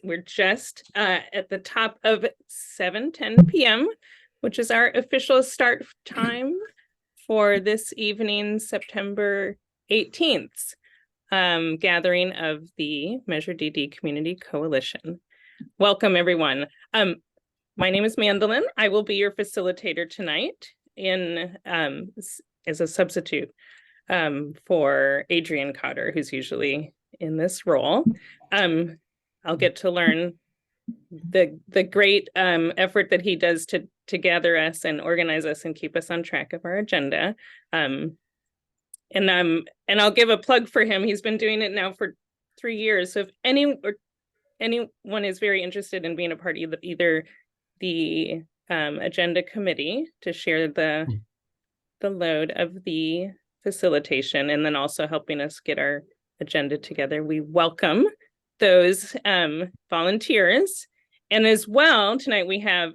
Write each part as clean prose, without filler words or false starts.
we're just at the top of 7:10 p.m., which is our official start time for this evening, September 18th, gathering of the Measure DD Community Coalition. Welcome, everyone. My name is Mandolin. I will be your facilitator tonight as a substitute for Adrian Cotter, who's usually in this role. I'll get to learn the great effort that he does to gather us and organize us and keep us on track of our agenda. And I'll give a plug for him. He's been doing it now for 3 years. So if anyone is very interested in being a part of either the agenda committee to share the load of the facilitation and then also helping us get our agenda together, we welcome those volunteers. And as well, tonight we have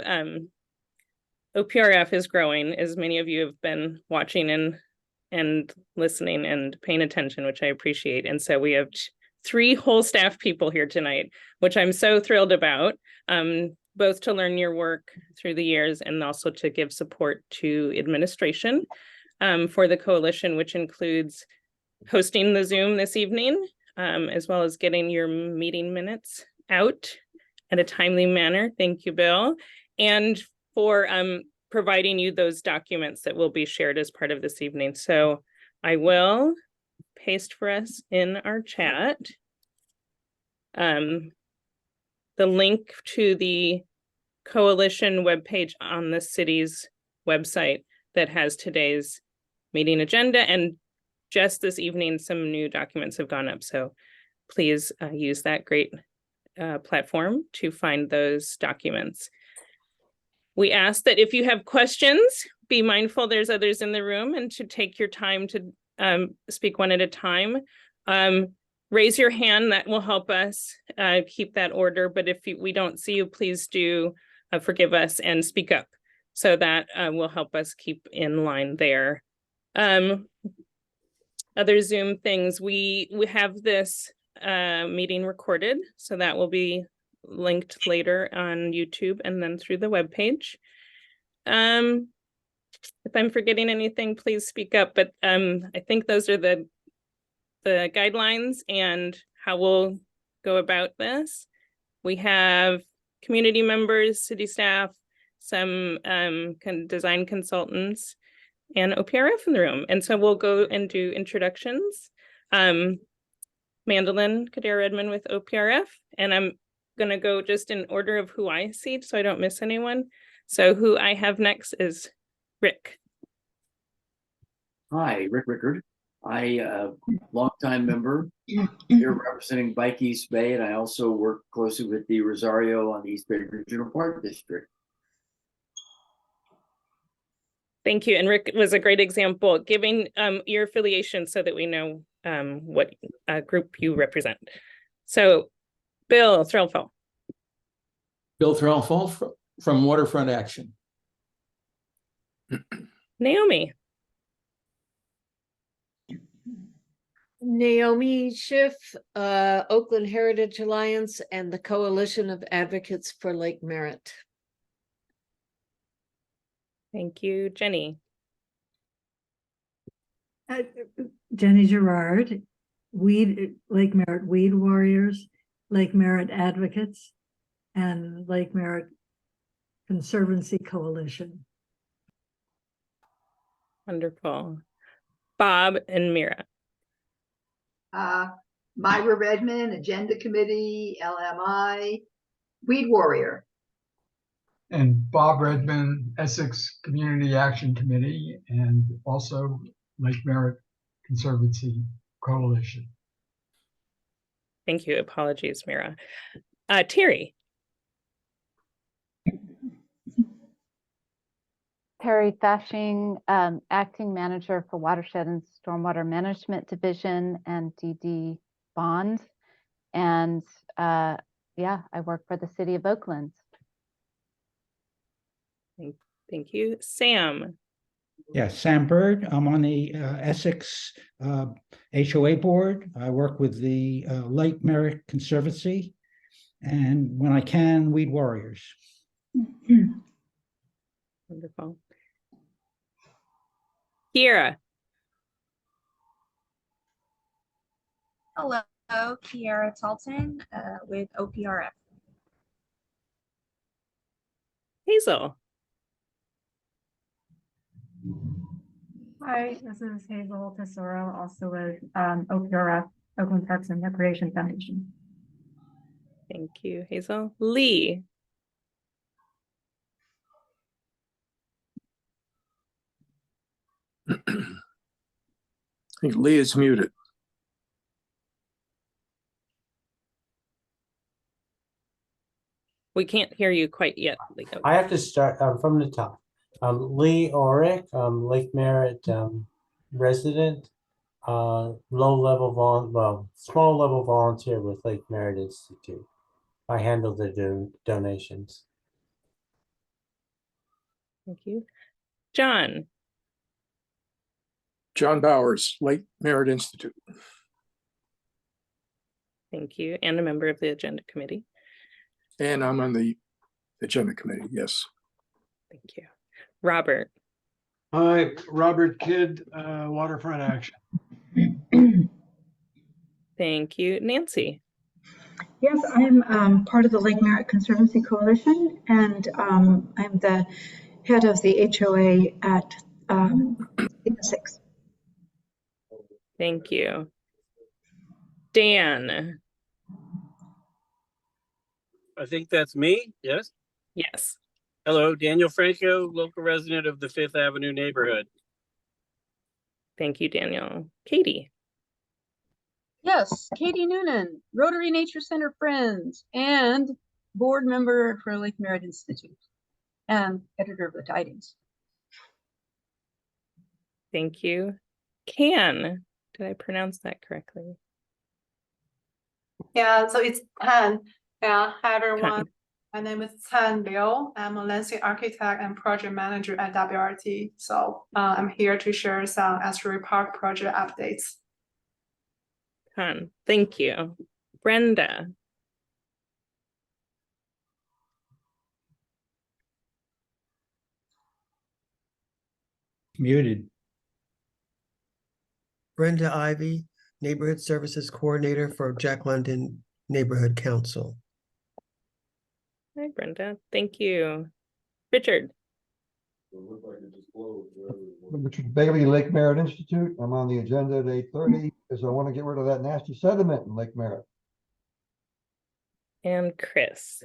OPRF is growing, as many of you have been watching and listening and paying attention, which I appreciate. And so we have 3 whole staff people here tonight, which I'm so thrilled about, both to learn your work through the years and also to give support to administration for the coalition, which includes hosting the Zoom this evening, as well as getting your meeting minutes out in a timely manner. Thank you, Bill. And for providing you those documents that will be shared as part of this evening. So I will paste for us in our chat the link to the coalition webpage on the city's website that has today's meeting agenda. And just this evening, some new documents have gone up. So please use that great platform to find those documents. We ask that if you have questions, be mindful there's others in the room and to take your time to speak one at a time. Raise your hand, that will help us keep that order. But if we don't see you, please do forgive us and speak up. So that will help us keep in line there. Other Zoom things, we have this meeting recorded, so that will be linked later on YouTube and then through the webpage. If I'm forgetting anything, please speak up, but I think those are the guidelines and how we'll go about this. We have community members, city staff, some design consultants, and OPRF in the room. And so we'll go and do introductions. Mandolin Kader-Edmond with OPRF, and I'm gonna go just in order of who I see so I don't miss anyone. So who I have next is Rick. Hi, Rick Rickard. I longtime member here representing Bike East Bay, and I also work closely with the Rosario on the East Bay Regional Park District. Thank you. And Rick was a great example, giving your affiliation so that we know what group you represent. So Bill Threlfall. Bill Threlfall from Waterfront Action. Naomi. Naomi Schiff, Oakland Heritage Alliance and the Coalition of Advocates for Lake Merritt. Thank you, Jenny. Jenny Gerard, Lake Merritt Weed Warriors, Lake Merritt Advocates, and Lake Merritt Conservancy Coalition. Wonderful. Bob and Mira. Myra Redmond, Agenda Committee, LMI, Weed Warrior. And Bob Redmond, Essex Community Action Committee, and also Lake Merritt Conservancy Coalition. Thank you. Apologies, Mira. Terry. Terry Fashing, Acting Manager for Watershed and Stormwater Management Division and DD Bond. And yeah, I work for the City of Oakland. Thank you. Sam. Yeah, Sam Bird. I'm on the Essex HOA board. I work with the Lake Merritt Conservancy and when I can, Weed Warriors. Wonderful. Kiera. Hello, Kiara Talton with OPRF. Hazel. Hi, this is Hazel Tesoro, also with OPRF, Oakland Parks and Recreation Foundation. Thank you, Hazel. Lee. I think Lee is muted. We can't hear you quite yet, Lee. I have to start from the top. Lee Orick, Lake Merritt resident, small level volunteer with Lake Merritt Institute. I handle the donations. Thank you. John. John Bowers, Lake Merritt Institute. Thank you. And a member of the agenda committee. And I'm on the agenda committee, yes. Thank you. Robert. Hi, Robert Kidd, Waterfront Action. Thank you. Nancy. Yes, I'm part of the Lake Merritt Conservancy Coalition, and I'm the head of the HOA at 6. Thank you. Dan. I think that's me, yes? Yes. Hello, Daniel Franco, local resident of the Fifth Avenue neighborhood. Thank you, Daniel. Katie. Yes, Katie Noonan, Rotary Nature Center Friends, and board member for Lake Merritt Institute, and editor of the Tidings. Thank you. Can. Did I pronounce that correctly? Yeah, so it's Tan. Yeah, hi everyone. Tan. My name is Tan Liu. I'm a landscape architect and project manager at WRT. So I'm here to share some Estuary Park project updates. Tan. Thank you. Brenda. Muted. Brenda Ivy, Neighborhood Services Coordinator for Jack London Neighborhood Council. Hi, Brenda. Thank you. Richard. Richard Bailey, Lake Merritt Institute. I'm on the agenda at 8:30 because I want to get rid of that nasty sediment in Lake Merritt. And Chris.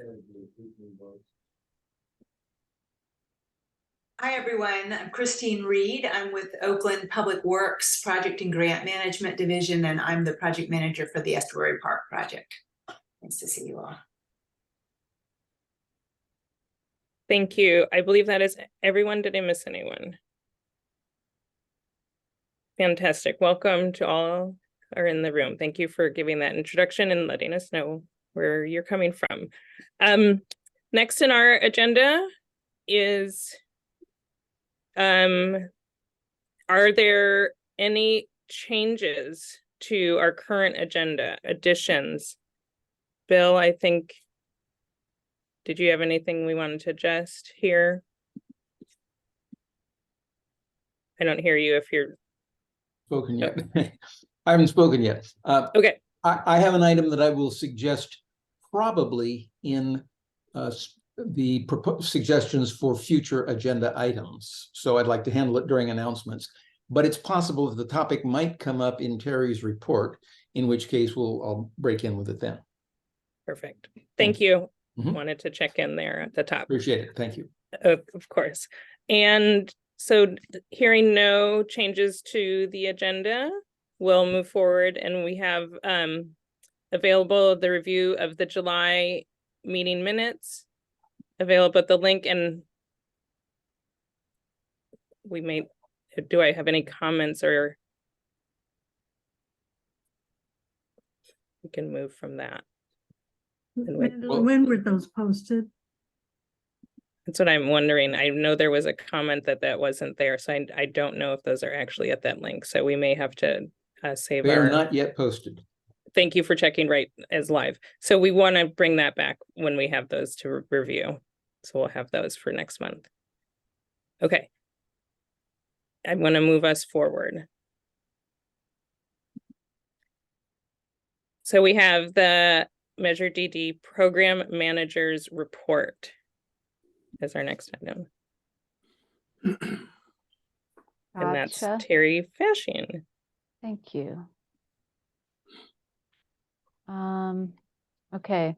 Hi, everyone. I'm Christine Reed. I'm with Oakland Public Works Project and Grant Management Division, and I'm the project manager for the Estuary Park project. Nice to see you all. Thank you. I believe that is everyone. Did I miss anyone? Fantastic. Welcome to all who are in the room. Thank you for giving that introduction and letting us know where you're coming from. Next in our agenda is, are there any changes to our current agenda, additions? Bill, I think, did you have anything we wanted to adjust here? I don't hear you if you're spoken yet. I haven't spoken yet. Okay. I have an item that I will suggest probably in the suggestions for future agenda items. So I'd like to handle it during announcements, but it's possible that the topic might come up in Terry's report, in which case I'll break in with it then. Perfect. Thank you. Wanted to check in there at the top. Appreciate it. Thank you. Of course. And so hearing no changes to the agenda, we'll move forward, and we have available the review of the July meeting minutes available at the link, and we may, do I have any comments, or we can move from that? When were those posted? That's what I'm wondering. I know there was a comment that wasn't there, so I don't know if those are actually at that link. So we may have to save They our. are not yet posted. thank you for checking right as live. So we want to bring that back when we have those to review. So we'll have those for next month. Okay. I'm going to move us forward. So we have the Measure DD Program Manager's Report as our next item. And that's Gotcha. Terry Fashing. Thank you. Okay.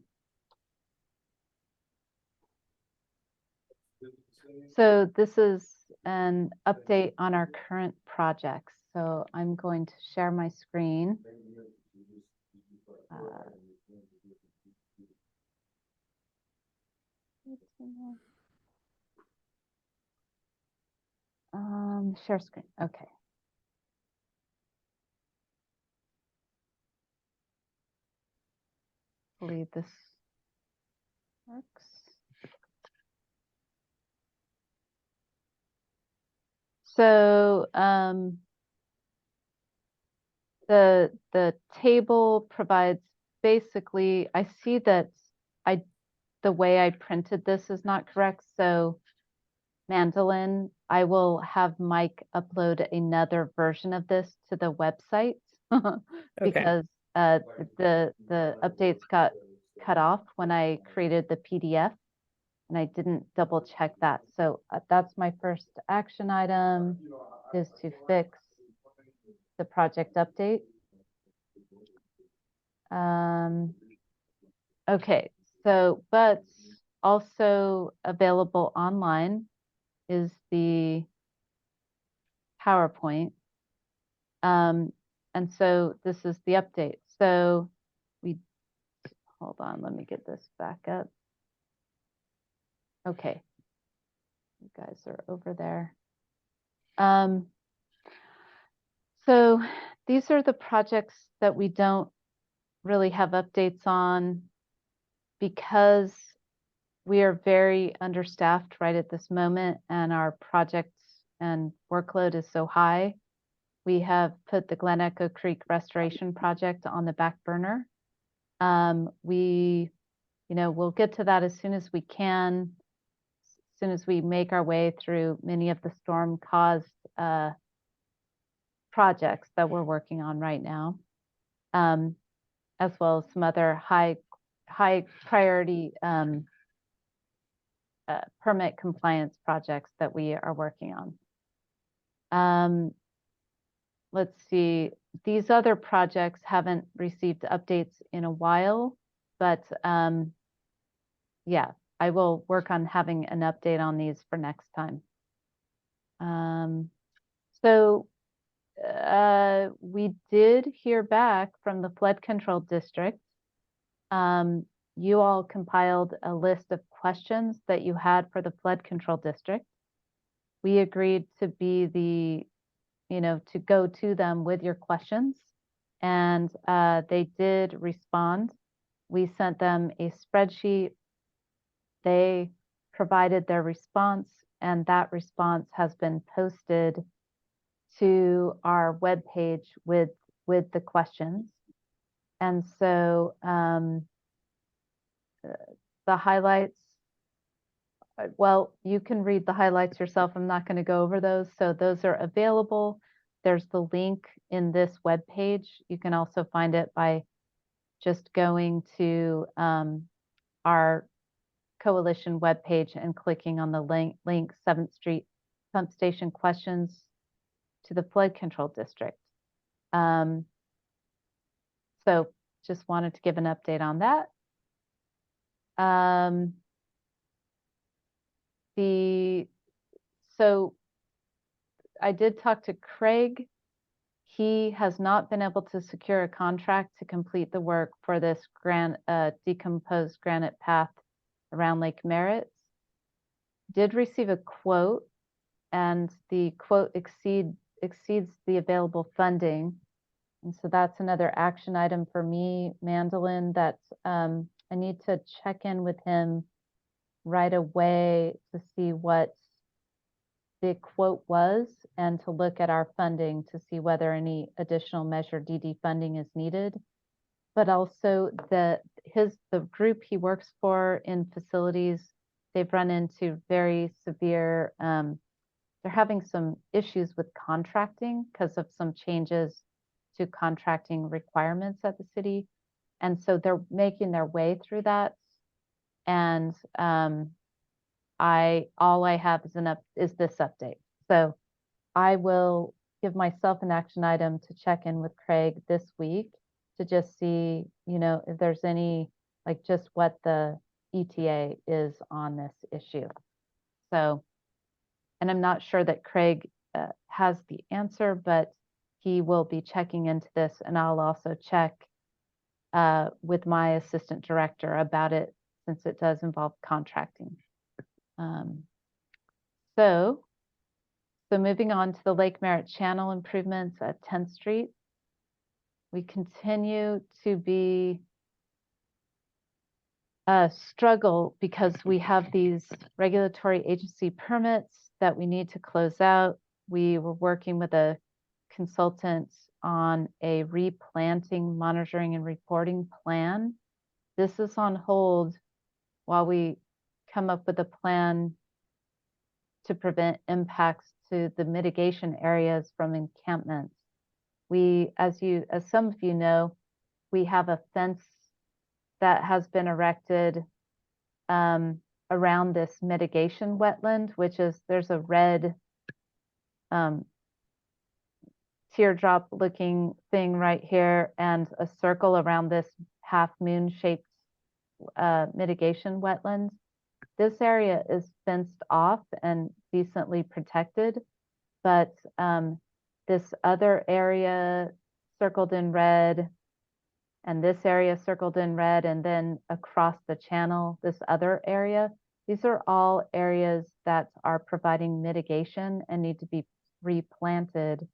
So this is an update on our current projects. So I'm going to share my screen. Share screen. Okay. Hopefully this works. So the table provides basically, I see that the way I printed this is not correct. So Mandolin, I will have Mike upload another version of this to the website because the updates got cut off when I created the PDF and I didn't double check that. So that's my first action item, is to fix the project update. Okay, so but also available online is the PowerPoint. And so this is the update. So hold on, let me get this back up. Okay, you guys are over there. So these are the projects that we don't really have updates on because we are very understaffed right at this moment and our projects and workload is so high. We have put the Glen Echo Creek Restoration Project on the back burner. We'll get to that as soon as we can, as soon as we make our way through many of the storm-caused projects that we're working on right now, as well as some other high priority permit compliance projects that we are working on. Let's see, these other projects haven't received updates in a while, but yeah, I will work on having an update on these for next time. We did hear back from the flood control district. You all compiled a list of questions that you had for the flood control district. We agreed to be to go to them with your questions, and they did respond. We sent them a spreadsheet. They provided their response, and that response has been posted to our webpage with the questions. And so the highlights, well, you can read the highlights yourself. I'm not going to go over those. So those are available. There's the link in this webpage. You can also find it by just going to our coalition webpage and clicking on the link 7th Street Pump Station Questions to the Flood Control District. So just wanted to give an update on that. So I did talk to Craig. He has not been able to secure a contract to complete the work for this decomposed granite path around Lake Merritt. Did receive a quote, and the quote exceeds the available funding. And so that's another action item for me, Mandolin, that I need to check in with him right away to see what the quote was and to look at our funding to see whether any additional Measure DD funding is needed. but also the group he works for in facilities, they've run into very severe, they're having some issues with contracting because of some changes to contracting requirements at the city. And so they're making their way through that. And all I have is this update. So I will give myself an action item to check in with Craig this week to just see, if there's any, like just what the ETA is on this issue. So, and I'm not sure that Craig has the answer, but he will be checking into this, and I'll also check with my assistant director about it since it does involve contracting. So moving on to the Lake Merritt channel improvements at 10th Street. We continue to be struggle because we have these regulatory agency permits that we need to close out. We were working with a consultant on a replanting, monitoring, and reporting plan. This is on hold while we come up with a plan to prevent impacts to the mitigation areas from encampments. We, as some of you know, we have a fence that has been erected around this mitigation wetland, which is, there's a red teardrop looking thing right here and a circle around this half moon shaped mitigation wetland. This area is fenced off and decently protected, but this other area circled in red, and this area circled in red, and then across the channel, this other area, these are all areas that are providing mitigation and need to be replanted.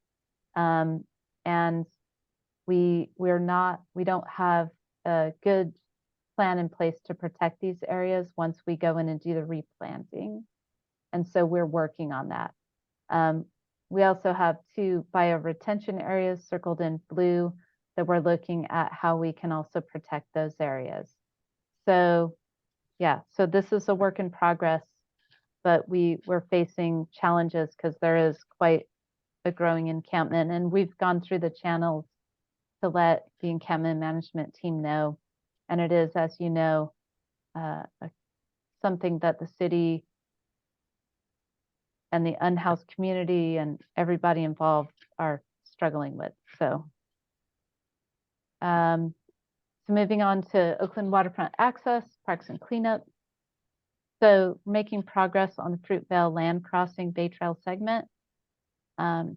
And we don't have a good plan in place to protect these areas once we go in and do the replanting. And so we're working on that. We also have 2 bioretention areas circled in blue that we're looking at how we can also protect those areas. So yeah, so this is a work in progress, but we're facing challenges because there is quite a growing encampment, and we've gone through the channels to let the encampment management team know. And it is, as you know, something that the city and the unhoused community and everybody involved are struggling with. So moving on to Oakland waterfront access, parks and cleanup. So making progress on the Fruitvale land crossing Bay Trail segment.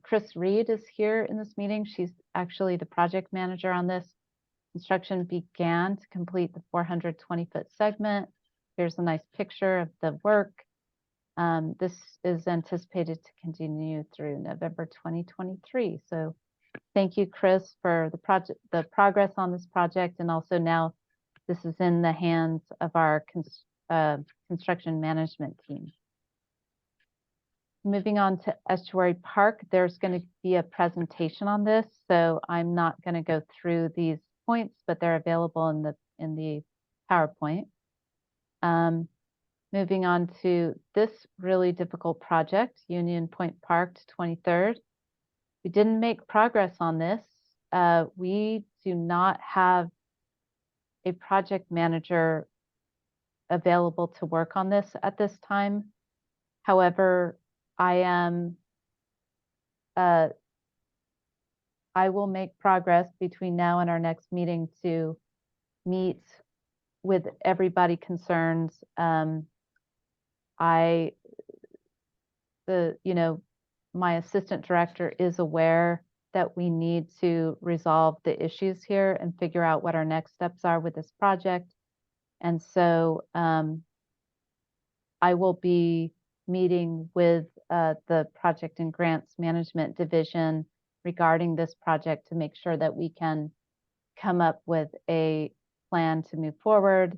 Chris Reed is here in this meeting. She's actually the project manager on this. Construction began to complete the 420-foot segment. Here's a nice picture of the work. This is anticipated to continue through November 2023. So thank you, Chris, for the progress on this project. And also now this is in the hands of our construction management team. Moving on to Estuary Park, there's going to be a presentation on this. So I'm not going to go through these points, but they're available in the PowerPoint. Moving on to this really difficult project, Union Point Park to 23rd. We didn't make progress on this. We do not have a project manager available to work on this at this time. However, I will make progress between now and our next meeting to meet with everybody concerned. My assistant director is aware that we need to resolve the issues here and figure out what our next steps are with this project. And so I will be meeting with the project and grants management division regarding this project to make sure that we can come up with a plan to move forward,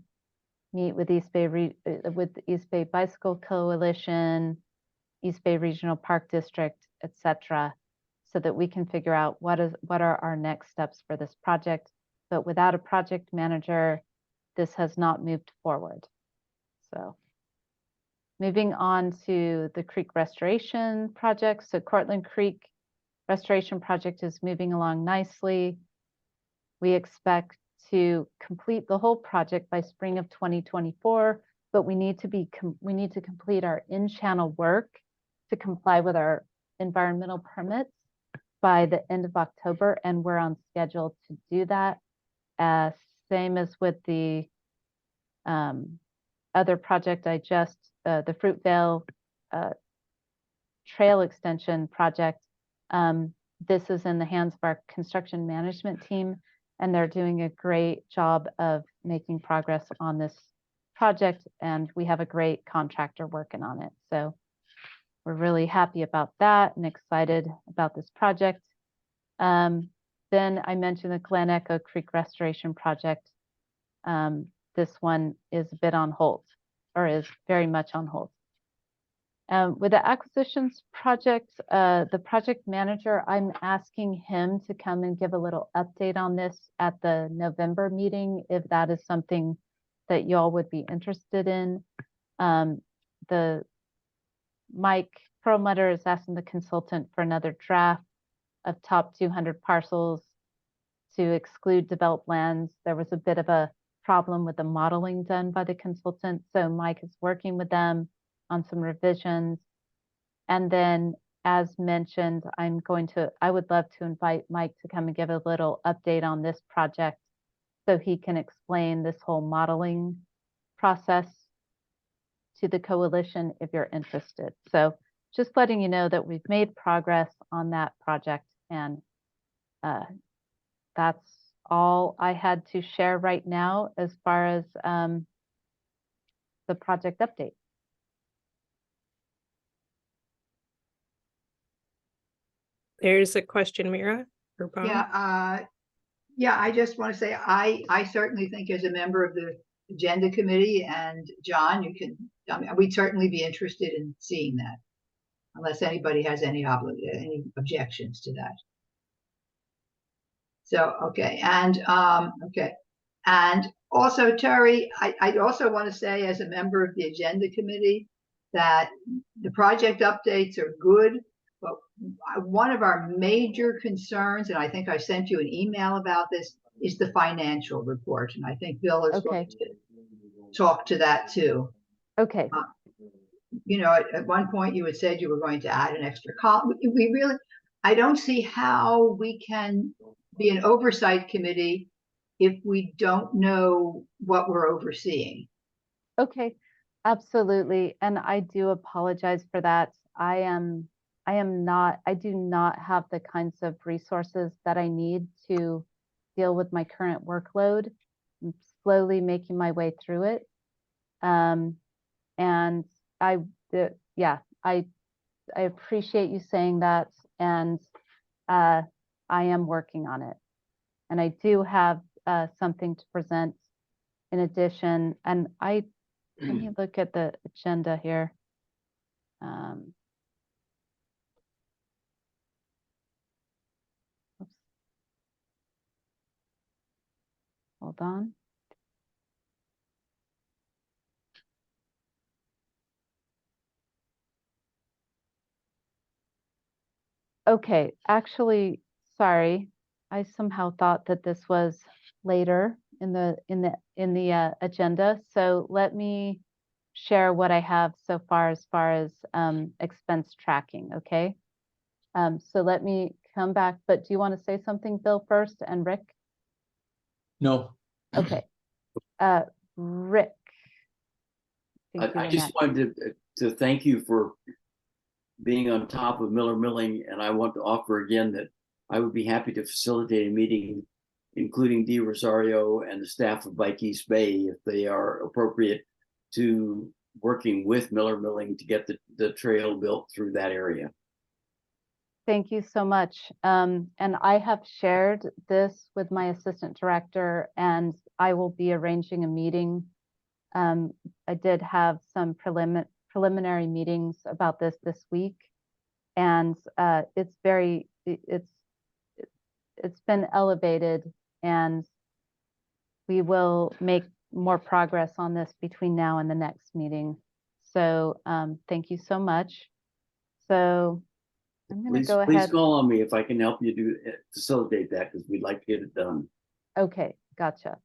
meet with East Bay Bicycle Coalition, East Bay Regional Park District, etc., so that we can figure out what are our next steps for this project. but without a project manager, this has not moved forward. So moving on to the creek restoration project. So Cortland Creek restoration project is moving along nicely. We expect to complete the whole project by spring of 2024, but we need to complete our in-channel work to comply with our environmental permits by the end of October, and we're on schedule to do that. Same as with the other project the Fruitvale Trail Extension project. This is in the hands of our construction management team, and they're doing a great job of making progress on this project, and we have a great contractor working on it. So we're really happy about that and excited about this project. Then I mentioned the Glen Echo Creek Restoration Project. This one is a bit on hold, or is very much on hold. With the acquisitions project, the project manager, I'm asking him to come and give a little update on this at the November meeting, if that is something that y'all would be interested in. The Mike Perlmutter is asking the consultant for another draft of top 200 parcels to exclude developed lands. There was a bit of a problem with the modeling done by the consultant, so Mike is working with them on some revisions. And then, as mentioned, I would love to invite Mike to come and give a little update on this project so he can explain this whole modeling process to the coalition if you're interested. So just letting you know that we've made progress on that project, and that's all I had to share right now as far as the project update. There's a question, Mira or Bob? Yeah, I just want to say I certainly think, as a member of the agenda committee, and John, we'd certainly be interested in seeing that, unless anybody has any objections to that. So okay, and also, Terry, I also want to say, as a member of the agenda committee, that the project updates are good, but one of our major concerns, and I think I sent you an email about this, is the financial report, and I think Bill is going to talk to that too. Okay. You know, at one point you had said you were going to add an extra column. I don't see how we can be an oversight committee if we don't know what we're overseeing. Okay, absolutely. And I do apologize for that. I do not have the kinds of resources that I need to deal with my current workload. I'm slowly making my way through it. And I appreciate you saying that, and I am working on it. And I do have something to present in addition. And let me look at the agenda here. Oops. Hold on. Okay, actually, sorry. I somehow thought that this was later in the agenda. So let me share what I have so far as expense tracking. Okay. So let me come back. But do you want to say something, Bill, first, and Rick? No. Okay. Rick. I just wanted to thank you for being on top of Miller Milling, and I want to offer again that I would be happy to facilitate a meeting, including Dee Rosario and the staff of Bike East Bay, if they are appropriate, to working with Miller Milling to get the trail built through that area. Thank you so much. And I have shared this with my assistant director, and I will be arranging a meeting. I did have some preliminary meetings about this week, and it's been elevated, and we will make more progress on this between now and the next meeting. So thank you so much. So I'm going to go Please ahead. call on me if I can help you facilitate that, because we'd like to get it done. Okay, gotcha.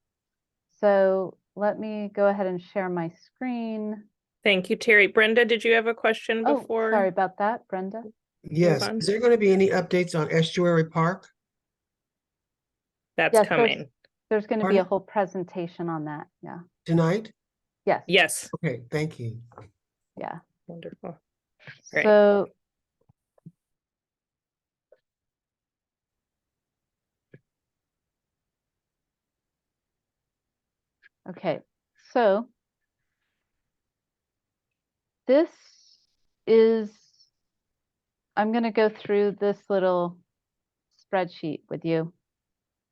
So let me go ahead and share my screen. Thank you, Terry. Brenda, did you have a question Oh, before? sorry about that, Brenda. Yes, on. is there going to be any updates on Estuary Park That's Yes, coming. there's going to be a Pardon? whole presentation on that. Yeah. tonight? Yes. Yes. Okay, thank you. Yeah. Wonderful. Great. So okay, so this is, I'm going to go through this little spreadsheet with you.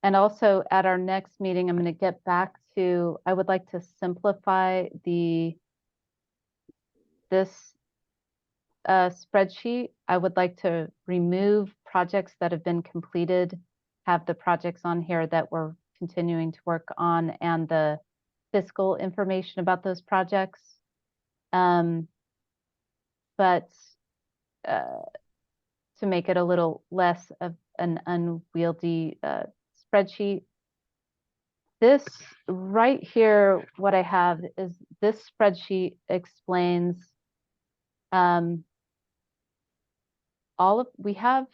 And also at our next meeting, I'm going to get back to, I would like to simplify this spreadsheet. I would like to remove projects that have been completed, have the projects on here that we're continuing to work on, and the fiscal information about those projects. But to make it a little less of an unwieldy spreadsheet. This right here, what I have is this spreadsheet explains we have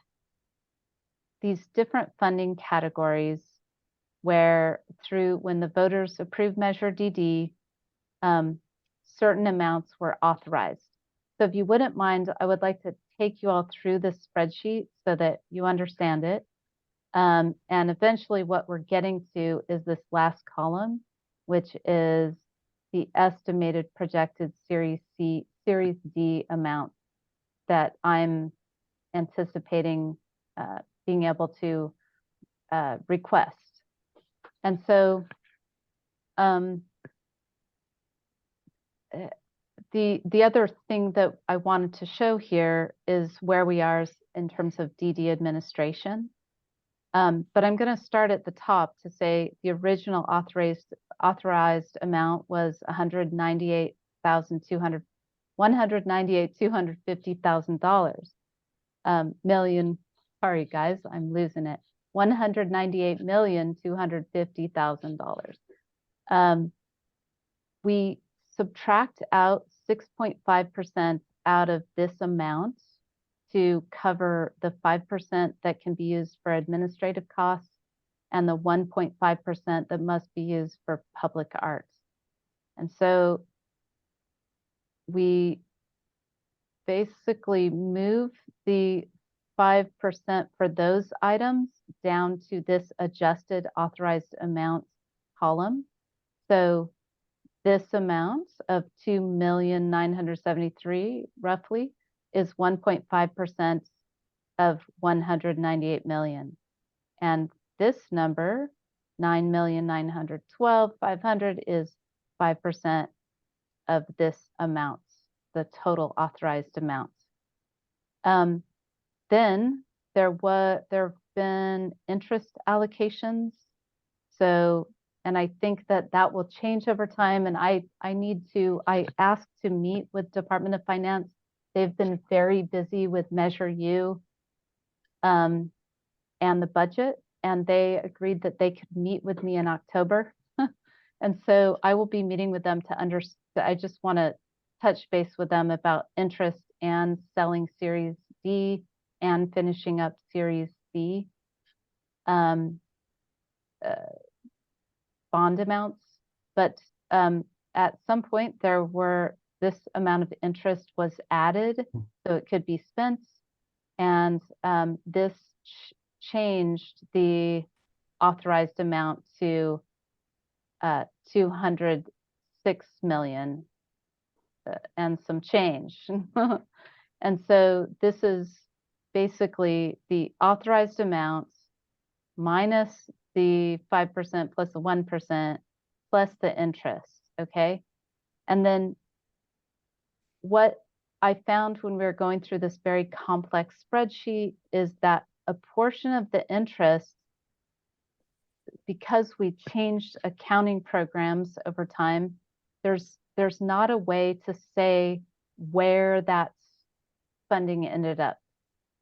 these different funding categories where when the voters approved Measure DD, certain amounts were authorized. So if you wouldn't mind, I would like to take you all through this spreadsheet so that you understand it. And eventually what we're getting to is this last column, which is the estimated projected Series D amount that I'm anticipating being able to request. And so the other thing that I wanted to show here is where we are in terms of DD administration. But I'm going to start at the top to say the original authorized amount was $198,250,000 million. Sorry, guys, I'm losing it. $198,250,000. We subtract out 6.5% out of this amount to cover the 5% that can be used for administrative costs and the 1.5% that must be used for public arts. And so we basically move the 5% for those items down to this adjusted authorized amount column. So this amount of $2,973,000 roughly is 1.5% of 198 million. And this number, 9,912,500, is 5% of this amount, the total authorized amount. Then there have been interest allocations. So, and I think that will change over time. And I asked to meet with Department of Finance. They've been very busy with Measure U and the budget, and they agreed that they could meet with me in October. And so I will be meeting with them to understand. I just want to touch base with them about interest and selling Series D and finishing up Series C bond amounts. But at some point this amount of interest was added so it could be spent. And this changed the authorized amount to 206 million and some change. And so this is basically the authorized amounts minus the 5% plus the 1% plus the interest, okay? And then what I found when we were going through this very complex spreadsheet is that a portion of the interest because we changed accounting programs over time, there's not a way to say where that funding ended up.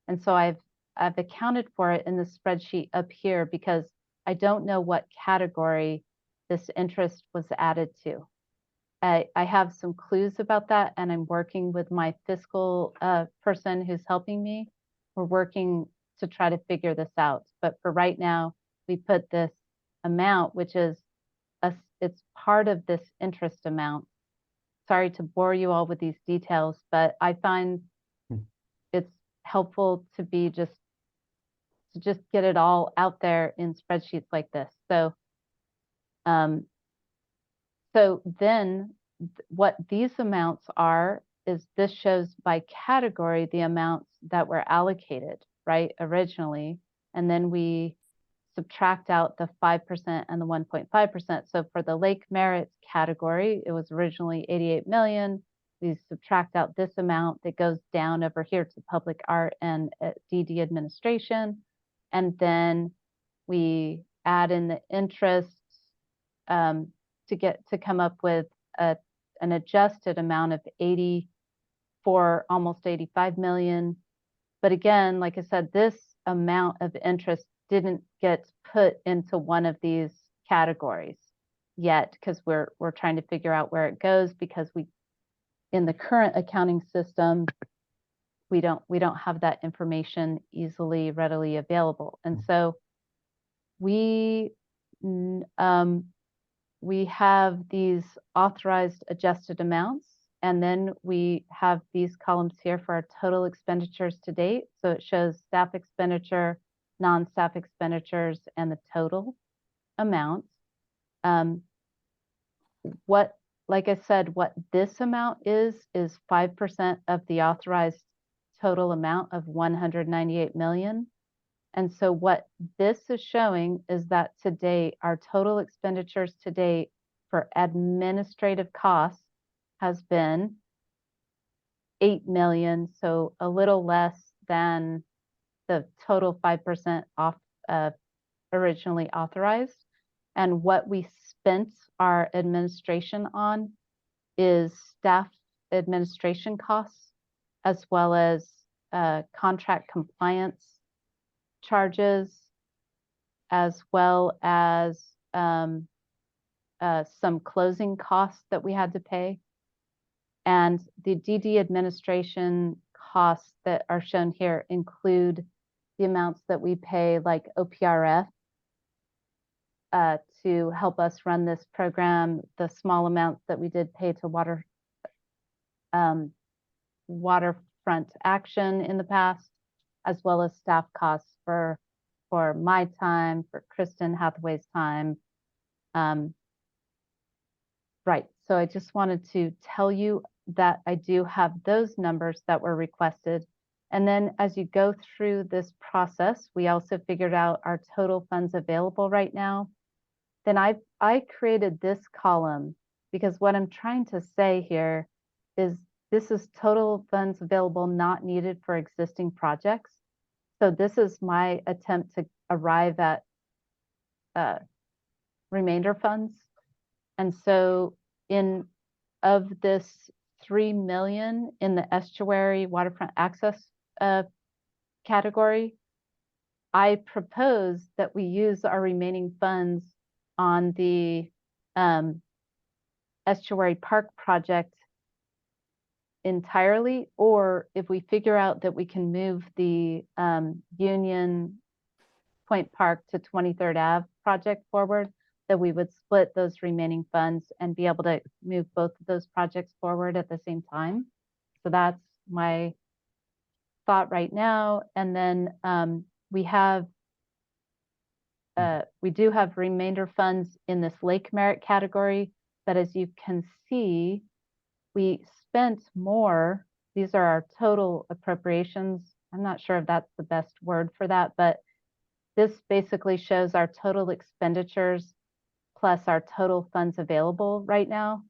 And so I've accounted for it in the spreadsheet up here because I don't know what category this interest was added to. I have some clues about that, and I'm working with my fiscal person who's helping me. We're working to try to figure this out. But for right now, we put this amount, which is it's part of this interest amount. Sorry to bore you all with these details, but I find it's helpful to be just get it all out there in spreadsheets like this. So so then what these amounts are is this shows by category the amounts that were allocated, right, originally. And then we subtract out the 5% and the 1.5%. So for the Lake Merritt category, it was originally 88 million. We subtract out this amount that goes down over here to public art and DD administration. And then we add in the interest to come up with an adjusted amount of 84, almost 85 million. But again, like I said, this amount of interest didn't get put into one of these categories yet because we're trying to figure out where it goes, because in the current accounting system, we don't have that information easily, readily available. And so we have these authorized adjusted amounts, and then we have these columns here for our total expenditures to date. So it shows staff expenditure, non-staff expenditures, and the total amount. Like I said, what this amount is 5% of the authorized total amount of 198 million. And so what this is showing is that to date, our total expenditures to date for administrative costs has been 8 million, so a little less than the total 5% off originally authorized. And what we spent our administration on is staff administration costs, as well as contract compliance charges, as well as some closing costs that we had to pay. And the DD administration costs that are shown here include the amounts that we pay, like OPRF, to help us run this program, the small amounts that we did pay to waterfront action in the past, as well as staff costs for my time, for Kristen Hathaway's time. Right, so I just wanted to tell you that I do have those numbers that were requested. And then as you go through this process, we also figured out our total funds available right now. Then I created this column because what I'm trying to say here is this is total funds available not needed for existing projects. So this is my attempt to arrive at remainder funds. And so of this 3 million in the estuary waterfront access category, I propose that we use our remaining funds on the estuary park project entirely, or if we figure out that we can move the Union Point Park to 23rd Ave project forward, that we would split those remaining funds and be able to move both of those projects forward at the same time. So that's my thought right now. And then we do have remainder funds in this Lake Merritt category, but as you can see, we spent more. These are our total appropriations. I'm not sure if that's the best word for that, but this basically shows our total expenditures plus our total funds available right now,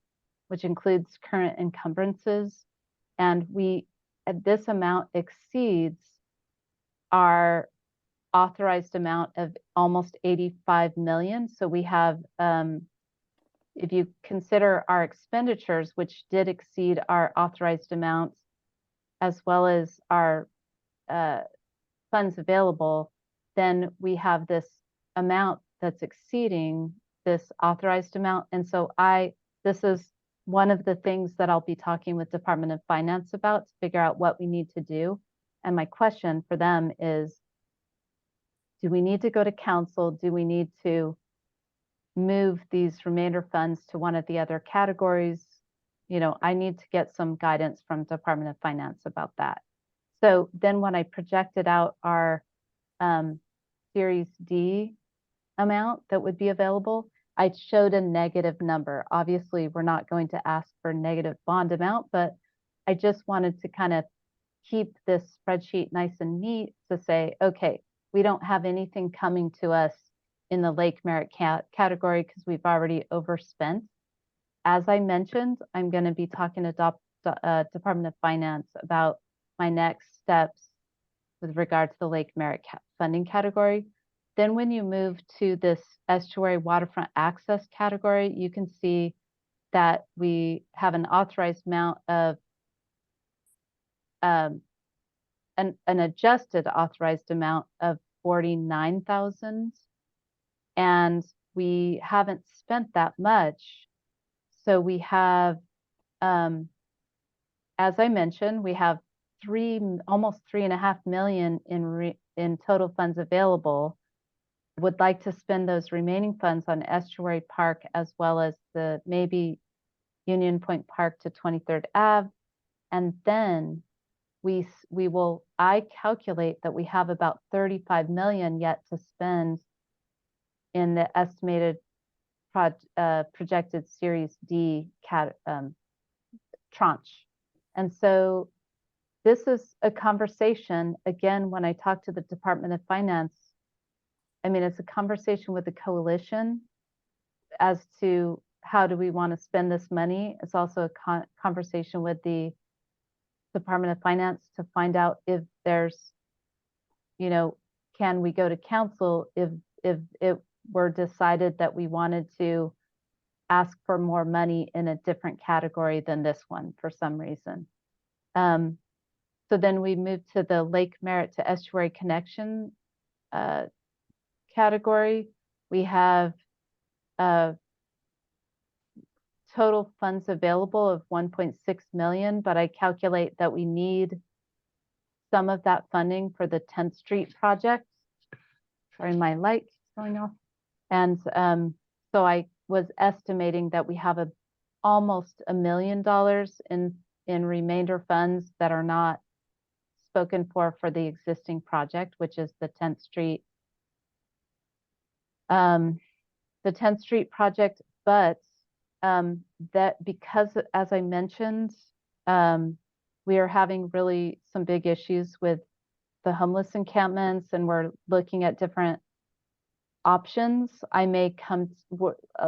which includes current encumbrances. And this amount exceeds our authorized amount of almost 85 million. So we have, if you consider our expenditures, which did exceed our authorized amounts, as well as our funds available, then we have this amount that's exceeding this authorized amount. And so this is one of the things that I'll be talking with Department of Finance about to figure out what we need to do. And my question for them is, do we need to go to council? Do we need to move these remainder funds to one of the other categories? You know, I need to get some guidance from Department of Finance about that. So then when I projected out our Series D amount that would be available, I showed a negative number. Obviously, we're not going to ask for negative bond amount, but I just wanted to kind of keep this spreadsheet nice and neat to say, okay, we don't have anything coming to us in the Lake Merritt category because we've already overspent. As I mentioned, I'm going to be talking to Department of Finance about my next steps with regard to the Lake Merritt funding category. Then when you move to this estuary waterfront access category, you can see that we have an authorized amount of an adjusted authorized amount of 49,000, and we haven't spent that much. So we have, as I mentioned, we have almost 3.5 million in total funds available. Would like to spend those remaining funds on Estuary Park as well as the maybe Union Point Park to 23rd Ave. And then I calculate that we have about 35 million yet to spend in the estimated projected Series D tranche. And so this is a conversation, again, when I talk to the Department of Finance, I mean, it's a conversation with the coalition as to how do we want to spend this money. It's also a conversation with the Department of Finance to find out if there's, you know, can we go to council if it were decided that we wanted to ask for more money in a different category than this one for some reason. So then we move to the Lake Merritt to Estuary connection category. We have total funds available of 1.6 million, but I calculate that we need some of that funding for the 10th Street project. Sorry, my light keeps going off. And so I was estimating that we have almost $1 million in remainder funds that are not spoken for the existing project, which is the 10th Street. The 10th Street project, but that because, as I mentioned, we are having really some big issues with the homeless encampments, and we're looking at different options. I may come,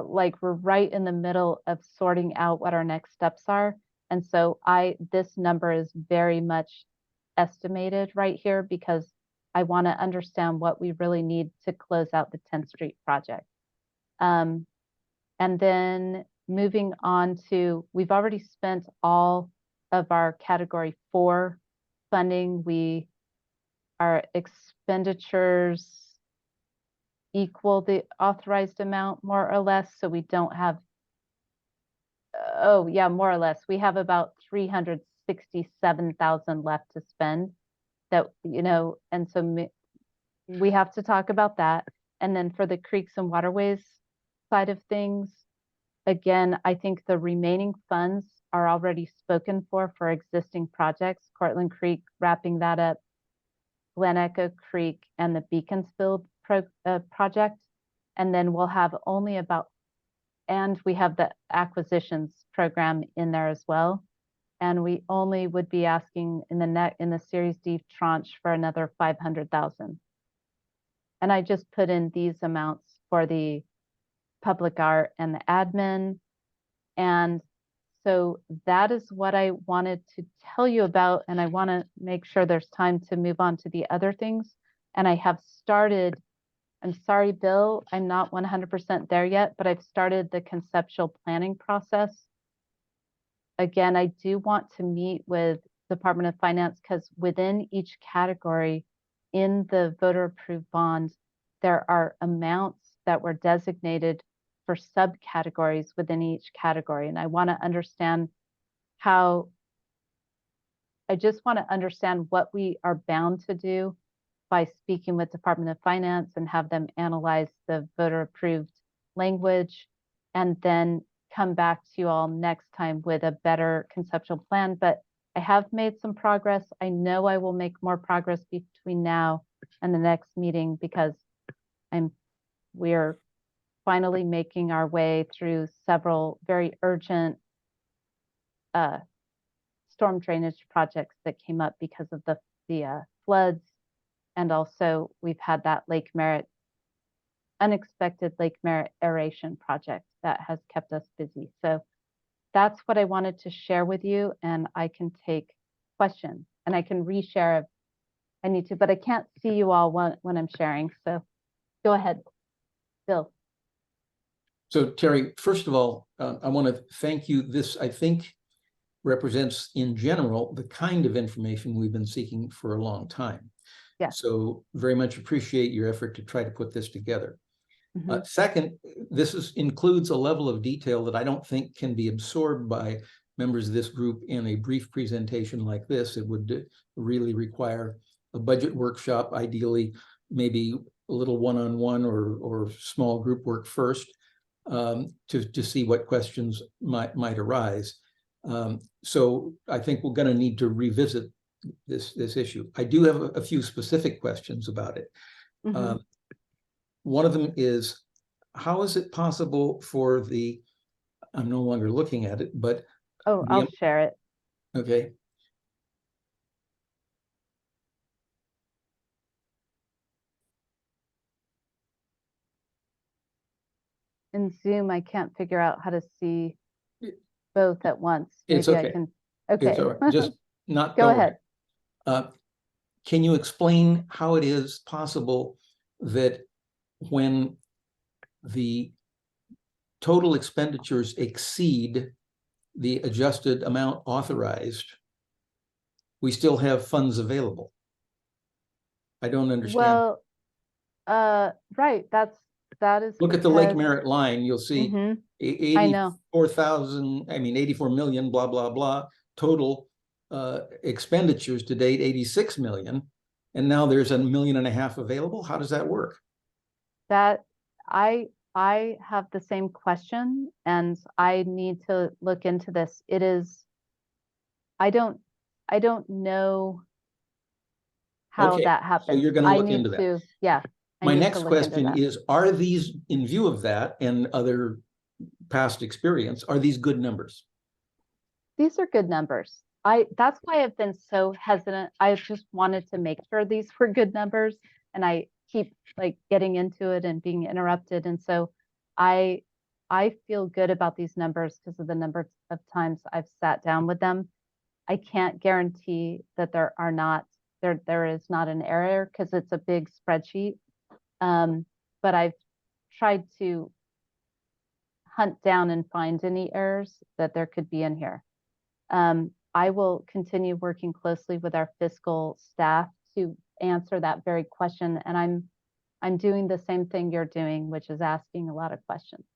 like we're right in the middle of sorting out what our next steps are. And so this number is very much estimated right here because I want to understand what we really need to close out the 10th Street project. And then moving on to, we've already spent all of our category 4 funding. Our expenditures equal the authorized amount more or less. So we don't have, oh yeah, more or less. We have about 367,000 left to spend that, you know, and so we have to talk about that. And then for the creeks and waterways side of things, again, I think the remaining funds are already spoken for existing projects, Cortland Creek, wrapping that up, Glen Echo Creek, and the Beaconsfield project. And then we'll have only about, and we have the acquisitions program in there as well. And we only would be asking in the Series D tranche for another 500,000. And I just put in these amounts for the public art and the admin. And so that is what I wanted to tell you about. And I want to make sure there's time to move on to the other things. And I have started, I'm sorry, Bill, I'm not 100% there yet, but I've started the conceptual planning process. Again, I do want to meet with Department of Finance because within each category in the voter approved bond, there are amounts that were designated for subcategories within each category. And I want to understand how, I just want to understand what we are bound to do by speaking with Department of Finance and have them analyze the voter approved language and then come back to you all next time with a better conceptual plan. But I have made some progress. I know I will make more progress between now and the next meeting because we're finally making our way through several very urgent storm drainage projects that came up because of the floods. And also we've had that Lake Merritt, unexpected Lake Merritt aeration project that has kept us busy. So that's what I wanted to share with you, and I can take questions and I can reshare if I need to, but I can't see you all when I'm sharing. So go ahead, Bill. So Terry, first of all, I want to thank you. This, I think, represents in general the kind of information we've been seeking for a long time. Yeah. So very much appreciate your effort to try to put this together. Second, this includes a level of detail that I don't think can be absorbed by members of this group in a brief presentation like this. It would really require a budget workshop, ideally, maybe a little one-on-one or small group work first to see what questions might arise. So I think we're going to need to revisit this issue. I do have a few specific questions about it. One of them is, how is it possible for I'm no longer looking at it, but I'll share it. Okay. In Zoom, I can't figure out how to see both at once. It's Maybe okay. I can. Okay. It's all right. Just Go ahead. Can you explain how it is possible that when the total expenditures exceed the adjusted amount authorized, we still have funds available? I don't understand. Well, right. That is. Look at the Lake Merritt line. You'll see 84,000. I mean, 84 million, blah, blah, blah. Total expenditures to date, 86 million. And now there's 1.5 million available. How does that work? That I have the same question and I need to look into this. It is, I don't know how that happens. So you're going to look into that. Yeah. My next question is, are these, in view of that and other past experience, are these good numbers? These are good numbers. That's why I've been so hesitant. I just wanted to make sure these were good numbers, and I keep getting into it and being interrupted. And so I feel good about these numbers because of the number of times I've sat down with them. I can't guarantee that there is not an error because it's a big spreadsheet. But I've tried to hunt down and find any errors that there could be in here. I will continue working closely with our fiscal staff to answer that very question. And I'm doing the same thing you're doing, which is asking a lot of questions.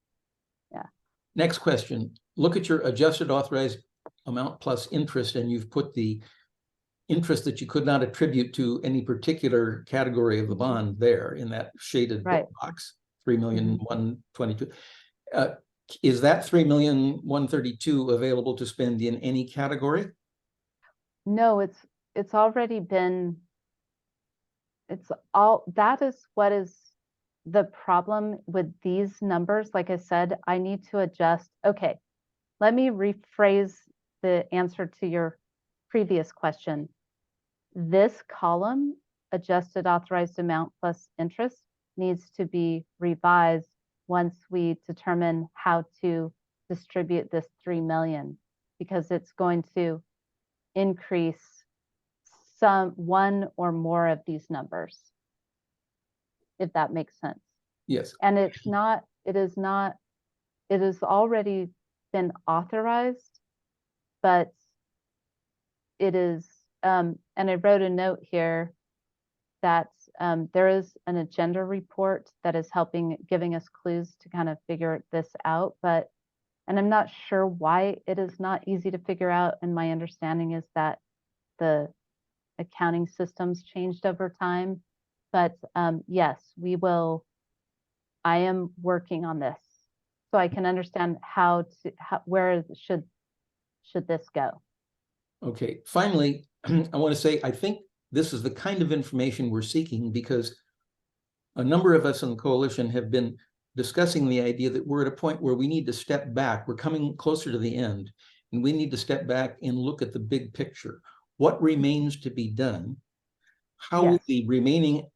Yeah. Next question. Look at your adjusted authorized amount plus interest, and you've put the interest that you could not attribute to any particular category of the bond there in that shaded box, 3,122,000. Is that 3,132,000 available to spend in any category? No, it's already been. That is what is the problem with these numbers. Like I said, I need to adjust. Okay, let me rephrase the answer to your previous question. This column, adjusted authorized amount plus interest, needs to be revised once we determine how to distribute this 3 million, because it's going to increase one or more of these numbers. if that makes sense. Yes. And it has already been authorized, but it is, and I wrote a note here that there is an agenda report that is giving us clues to kind of figure this out, and I'm not sure why it is not easy to figure out. And my understanding is that the accounting systems changed over time, but yes, I am working on this so I can understand where should this go. Okay, finally, I want to say, I think this is the kind of information we're seeking because a number of us in the coalition have been discussing the idea that we're at a point where we need to step back. We're coming closer to the end, and we need to step back and look at the big picture. What remains to be done? How will the remaining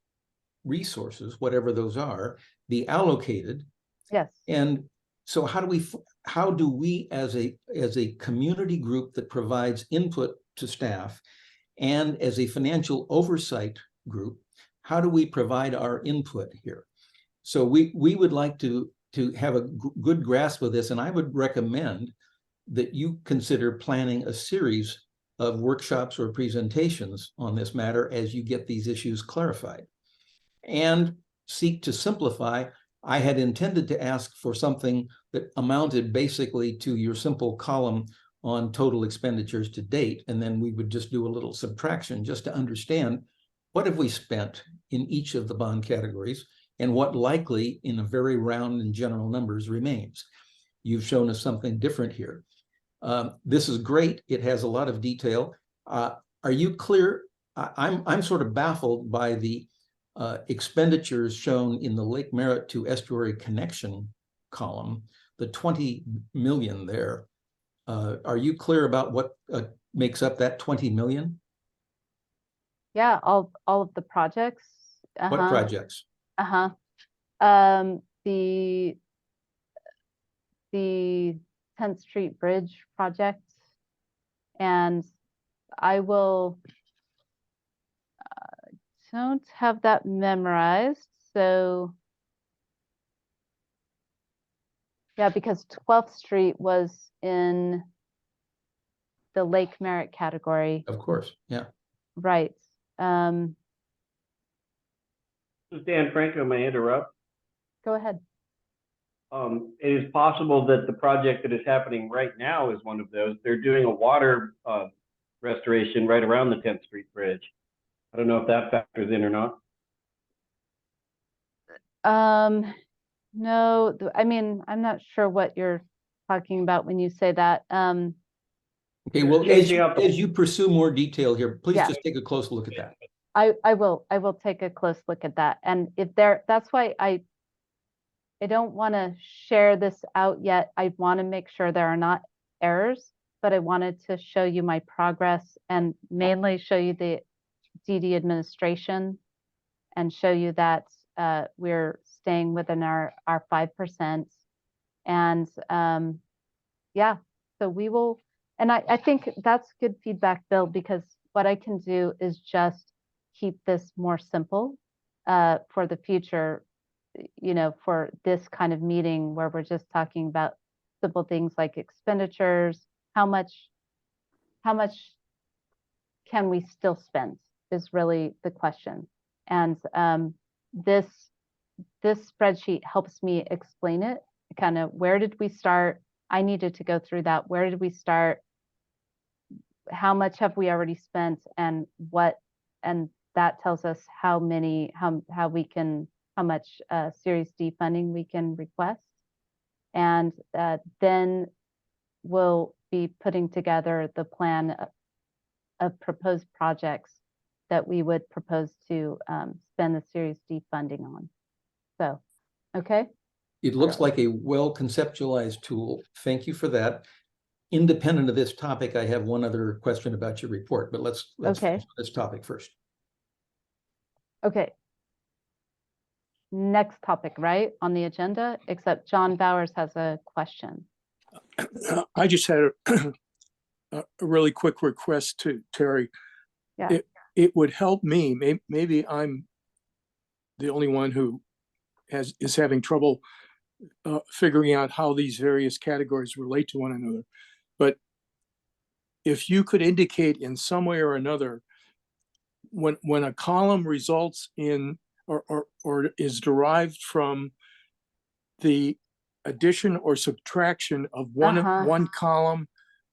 resources, whatever those are, be allocated? Yes. And so how do we as a community group that provides input to staff and as a financial oversight group, how do we provide our input here? So we would like to have a good grasp of this, and I would recommend that you consider planning a series of workshops or presentations on this matter as you get these issues clarified, and seek to simplify. I had intended to ask for something that amounted basically to your simple column on total expenditures to date, and then we would just do a little subtraction just to understand what have we spent in each of the bond categories and what likely in a very round and general numbers remains. You've shown us something different here. This is great. It has a lot of detail. Are you clear? I'm sort of baffled by the expenditures shown in the Lake Merritt to Estuary connection column, the 20 million there. Are you clear about what makes up that 20 million? Yeah, all of the projects. What projects? The 10th Street Bridge project, and I will don't have that memorized, so yeah, because 12th Street was in the Lake Merritt category. Of course, yeah. Right. This is Dan Franco, may I interrupt? Go ahead. It is possible that the project that is happening right now is one of those. They're doing a water restoration right around the 10th Street Bridge. I don't know if that factors in or not. No, I mean, I'm not sure what you're talking about when you say that. Okay, well, as you pursue more detail here, please just take a close look at that. I will take a close look at that. And if that's why I don't want to share this out yet. I want to make sure there are not errors, but I wanted to show you my progress and mainly show you the DD administration and show you that we're staying within our 5%. And yeah, so we will, and I think that's good feedback, Bill, because what I can do is just keep this more simple for the future, you know, for this kind of meeting where we're just talking about simple things like expenditures, how much can we still spend is really the question. And this spreadsheet helps me explain it, kind of where did we start? I needed to go through that. Where did we start? How much have we already spent, and what, and that tells us how much Series D funding we can request. And then we'll be putting together the plan of proposed projects that we would propose to spend the Series D funding on. So, okay. It looks like a well conceptualized tool. Thank you for that. Independent of this topic, I have one other question about your report, but let's finish this topic first. Okay. Next topic, right, on the agenda, except John Bowers has a question. I just had a really quick request to Terry. Yeah. It would help me, maybe I'm the only one who is having trouble figuring out how these various categories relate to one another. But if you could indicate in some way or another, when a column results in or is derived from the addition or subtraction of one column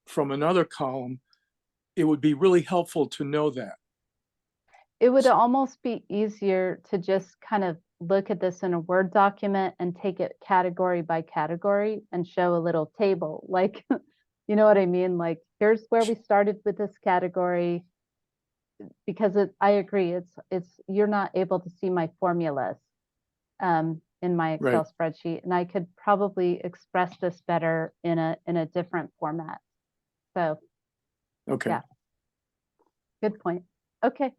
from another column, it would be really helpful to know that. It would almost be easier to just kind of look at this in a Word document and take it category by category and show a little table. Like, you know what I mean? Like, here's where we started with this category. Because I agree, it's you're not able to see my formulas in my Excel spreadsheet, and I could probably express this better in a different format. So, okay, yeah, good point. Okay,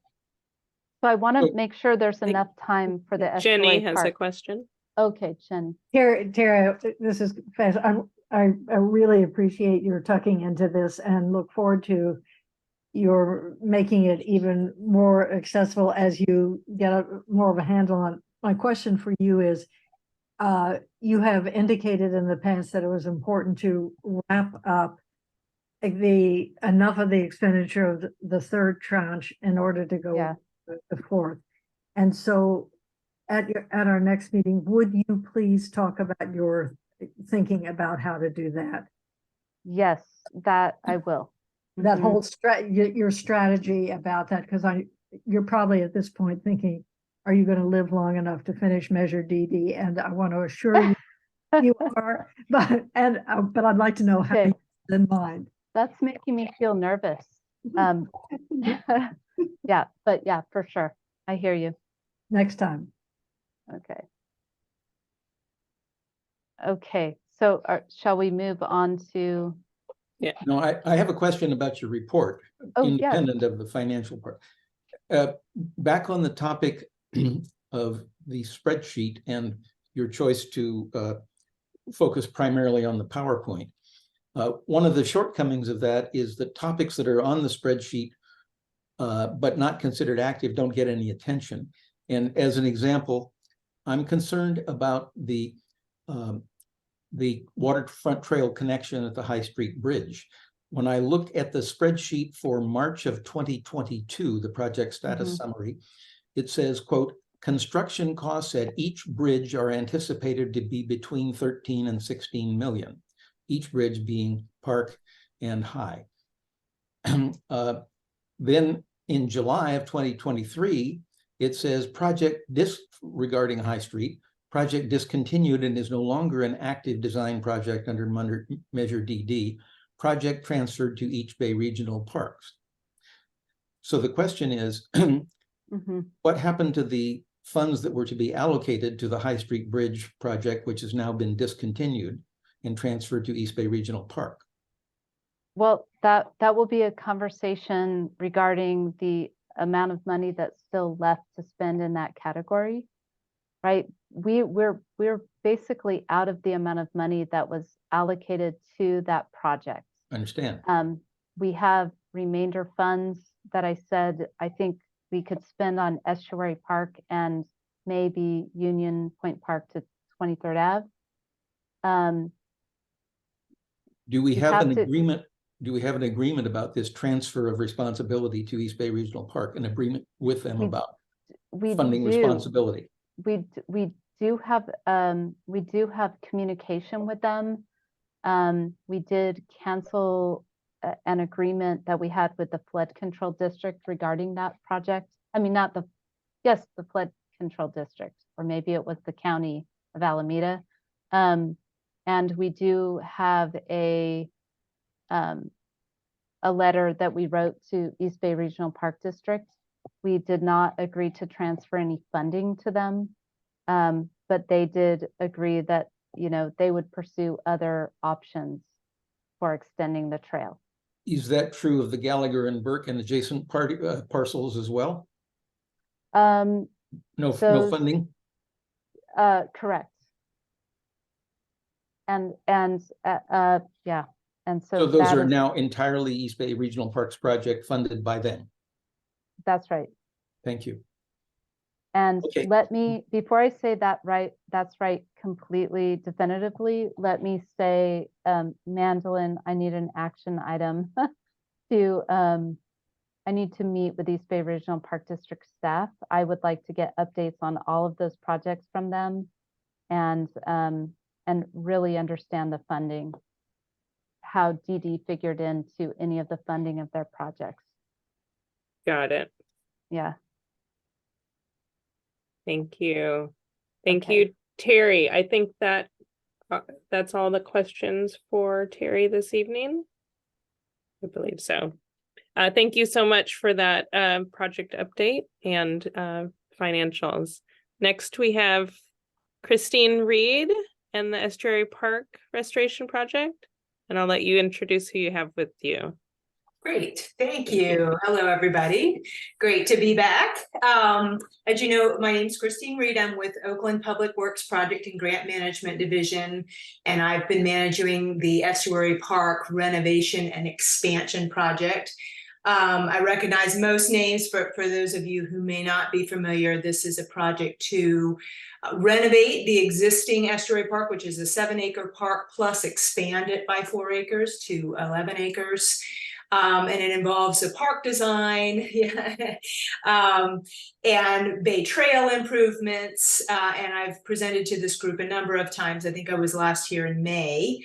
so I want to make sure there's enough time for the Jenny Estuary has Park. a question. Okay, Jenny. Tara, this is fast. I really appreciate your tucking into this and look forward to you're making it even more accessible as you get more of a handle on it. My question for you is, you have indicated in the past that it was important to wrap up enough of the expenditure of the third tranche in order to go with the fourth. And so at our next meeting, would you please talk about your thinking about how to do that? Yes, that I will. That whole your strategy about that, because you're probably at this point thinking, are you going to live long enough to finish Measure DD? And I want to assure you you are, but I'd like to know how you have it in mind. That's making me feel nervous. Yeah, but yeah, for sure. I hear you. Next time. Okay. Okay, so shall we move on to? Yeah. No, I have a question about your report, independent of the financial part. Back on the topic of the spreadsheet and your choice to focus primarily on the PowerPoint. One of the shortcomings of that is the topics that are on the spreadsheet but not considered active don't get any attention. And as an example, I'm concerned about the waterfront trail connection at the High Street Bridge. When I look at the spreadsheet for March of 2022, the project status summary, it says, quote, construction costs at each bridge are anticipated to be between 13 and 16 million, each bridge being Park and High. Then in July of 2023, it says regarding High Street, project discontinued and is no longer an active design project under Measure DD, project transferred to Each Bay Regional Parks. So the question is, what happened to the funds that were to be allocated to the High Street Bridge project, which has now been discontinued and transferred to East Bay Regional Park? Well, that will be a conversation regarding the amount of money that's still left to spend in that category, right? We're basically out of the amount of money that was allocated to that project. I understand. We have remainder funds that I said I think we could spend on Estuary Park and maybe Union Point Park to 23rd Ave. Do we have an agreement? Do we have an agreement about this transfer of responsibility to East Bay Regional Park? An agreement with them about funding responsibility? We do have communication with them. We did cancel an agreement that we had with the flood control district regarding that project. I mean, the flood control district, or maybe it was the county of Alameda. And we do have a letter that we wrote to East Bay Regional Park District. We did not agree to transfer any funding to them, but they did agree that, you know, they would pursue other options for extending the trail. Is that true of the Gallagher and Burke and adjacent parcels as well? No funding? Correct. And yeah. And so those are now entirely East Bay Regional Parks project funded by them. That's right. Thank you. And Okay. let me, before I say that that's right completely definitively, let me say, Mandolin, I need an action item to, I need to meet with East Bay Regional Park District staff. I would like to get updates on all of those projects from them and really understand the funding, how DD figured into any of the funding of their projects. Got it. Yeah. Thank you. Thank Okay. you, Terry. I think that that's all the questions for Terry this evening. I believe so. Thank you so much for that project update and financials. Next, we have Christine Reed and the Estuary Park Restoration Project, and I'll let you introduce who you have with you. Great, thank you. Hello, everybody. Great to be back. As you know, my name is Christine Reed. I'm with Oakland Public Works Project and Grant Management Division, and I've been managing the Estuary Park renovation and expansion project. I recognize most names, but for those of you who may not be familiar, this is a project to renovate the existing Estuary Park, which is a 7-acre park, plus expand it by 4 acres to 11 acres. And it involves a park design and Bay Trail improvements. And I've presented to this group a number of times. I think I was last here in May.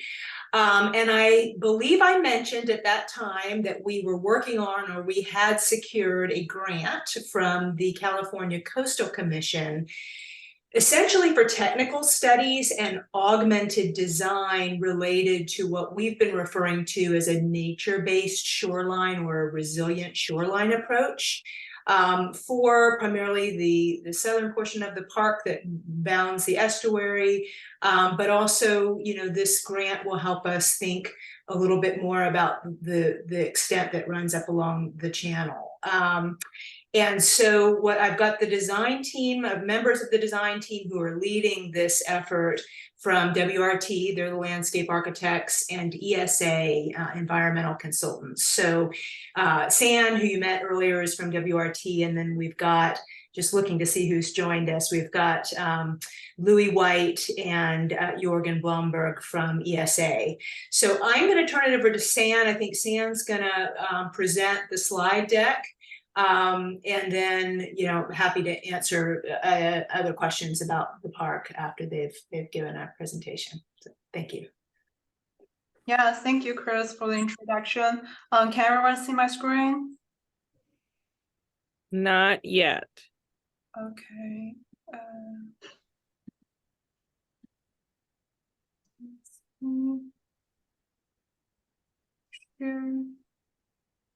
And I believe I mentioned at that time that we were working on, or we had secured a grant from the California Coastal Commission, essentially for technical studies and augmented design related to what we've been referring to as a nature-based shoreline or a resilient shoreline approach for primarily the southern portion of the park that bounds the estuary. But also, you know, this grant will help us think a little bit more about the extent that runs up along the channel. And so what I've got the design team of members of the design team who are leading this effort from WRT, they're the landscape architects, and ESA, environmental consultants. So San, who you met earlier, is from WRT, and then we've got, just looking to see who's joined us, we've got Louis White and Jorgen Blomberg from ESA. So I'm going to turn it over to San. I think San's going to present the slide deck. And then, you know, happy to answer other questions about the park after they've given a presentation. So, thank you. Yeah, thank you, Chris, for the introduction. Can everyone see my screen? Not yet. Okay.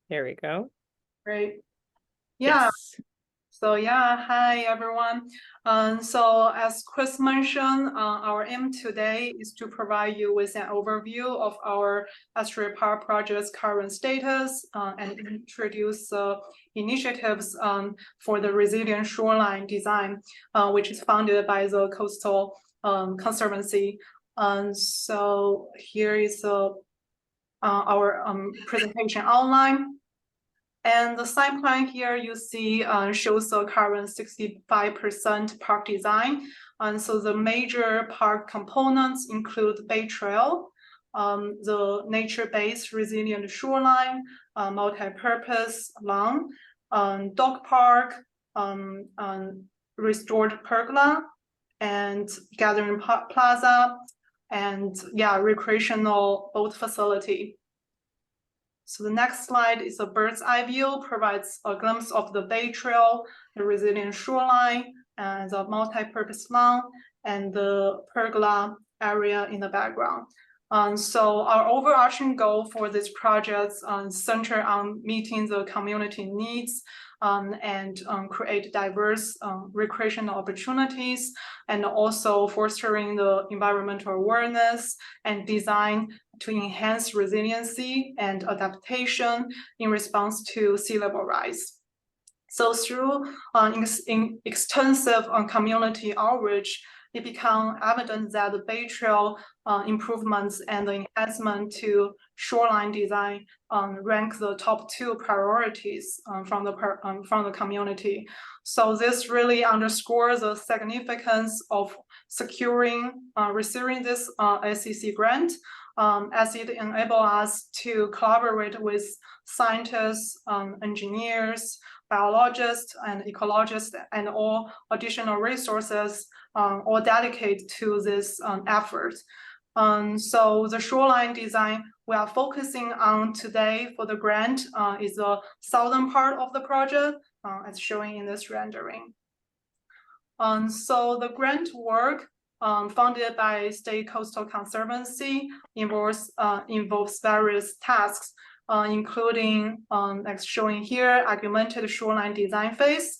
There we go. Great. Yeah. Yes. So yeah, hi everyone. So as Chris mentioned, our aim today is to provide you with an overview of our Estuary Park project's current status and introduce initiatives for the resilient shoreline design, which is funded by the Coastal Conservancy. So here is our presentation outline. And the site plan here you see shows the current 65% park design. And so the major park components include Bay Trail, the nature-based resilient shoreline, multi-purpose lawn, dog park, restored pergola, and gathering plaza, and yeah, recreational boat facility. So the next slide is a bird's eye view, provides a glimpse of the Bay Trail, the resilient shoreline, and the multi-purpose lawn, and the pergola area in the background. So our overarching goal for this project center on meeting the community needs and create diverse recreational opportunities, and also fostering the environmental awareness and design to enhance resiliency and adaptation in response to sea level rise. So through extensive community outreach it became evident that the Bay Trail improvements and the enhancement to shoreline design rank the top 2 priorities from the community. So this really underscores the significance of receiving this SCC grant, as it enables us to collaborate with scientists, engineers, biologists, and ecologists, and all additional resources all dedicated to this effort. So the shoreline design we are focusing on today for the grant is the southern part of the project, as shown in this rendering. So the grant work funded by State Coastal Conservancy involves various tasks, including, as shown here, augmented shoreline design phase,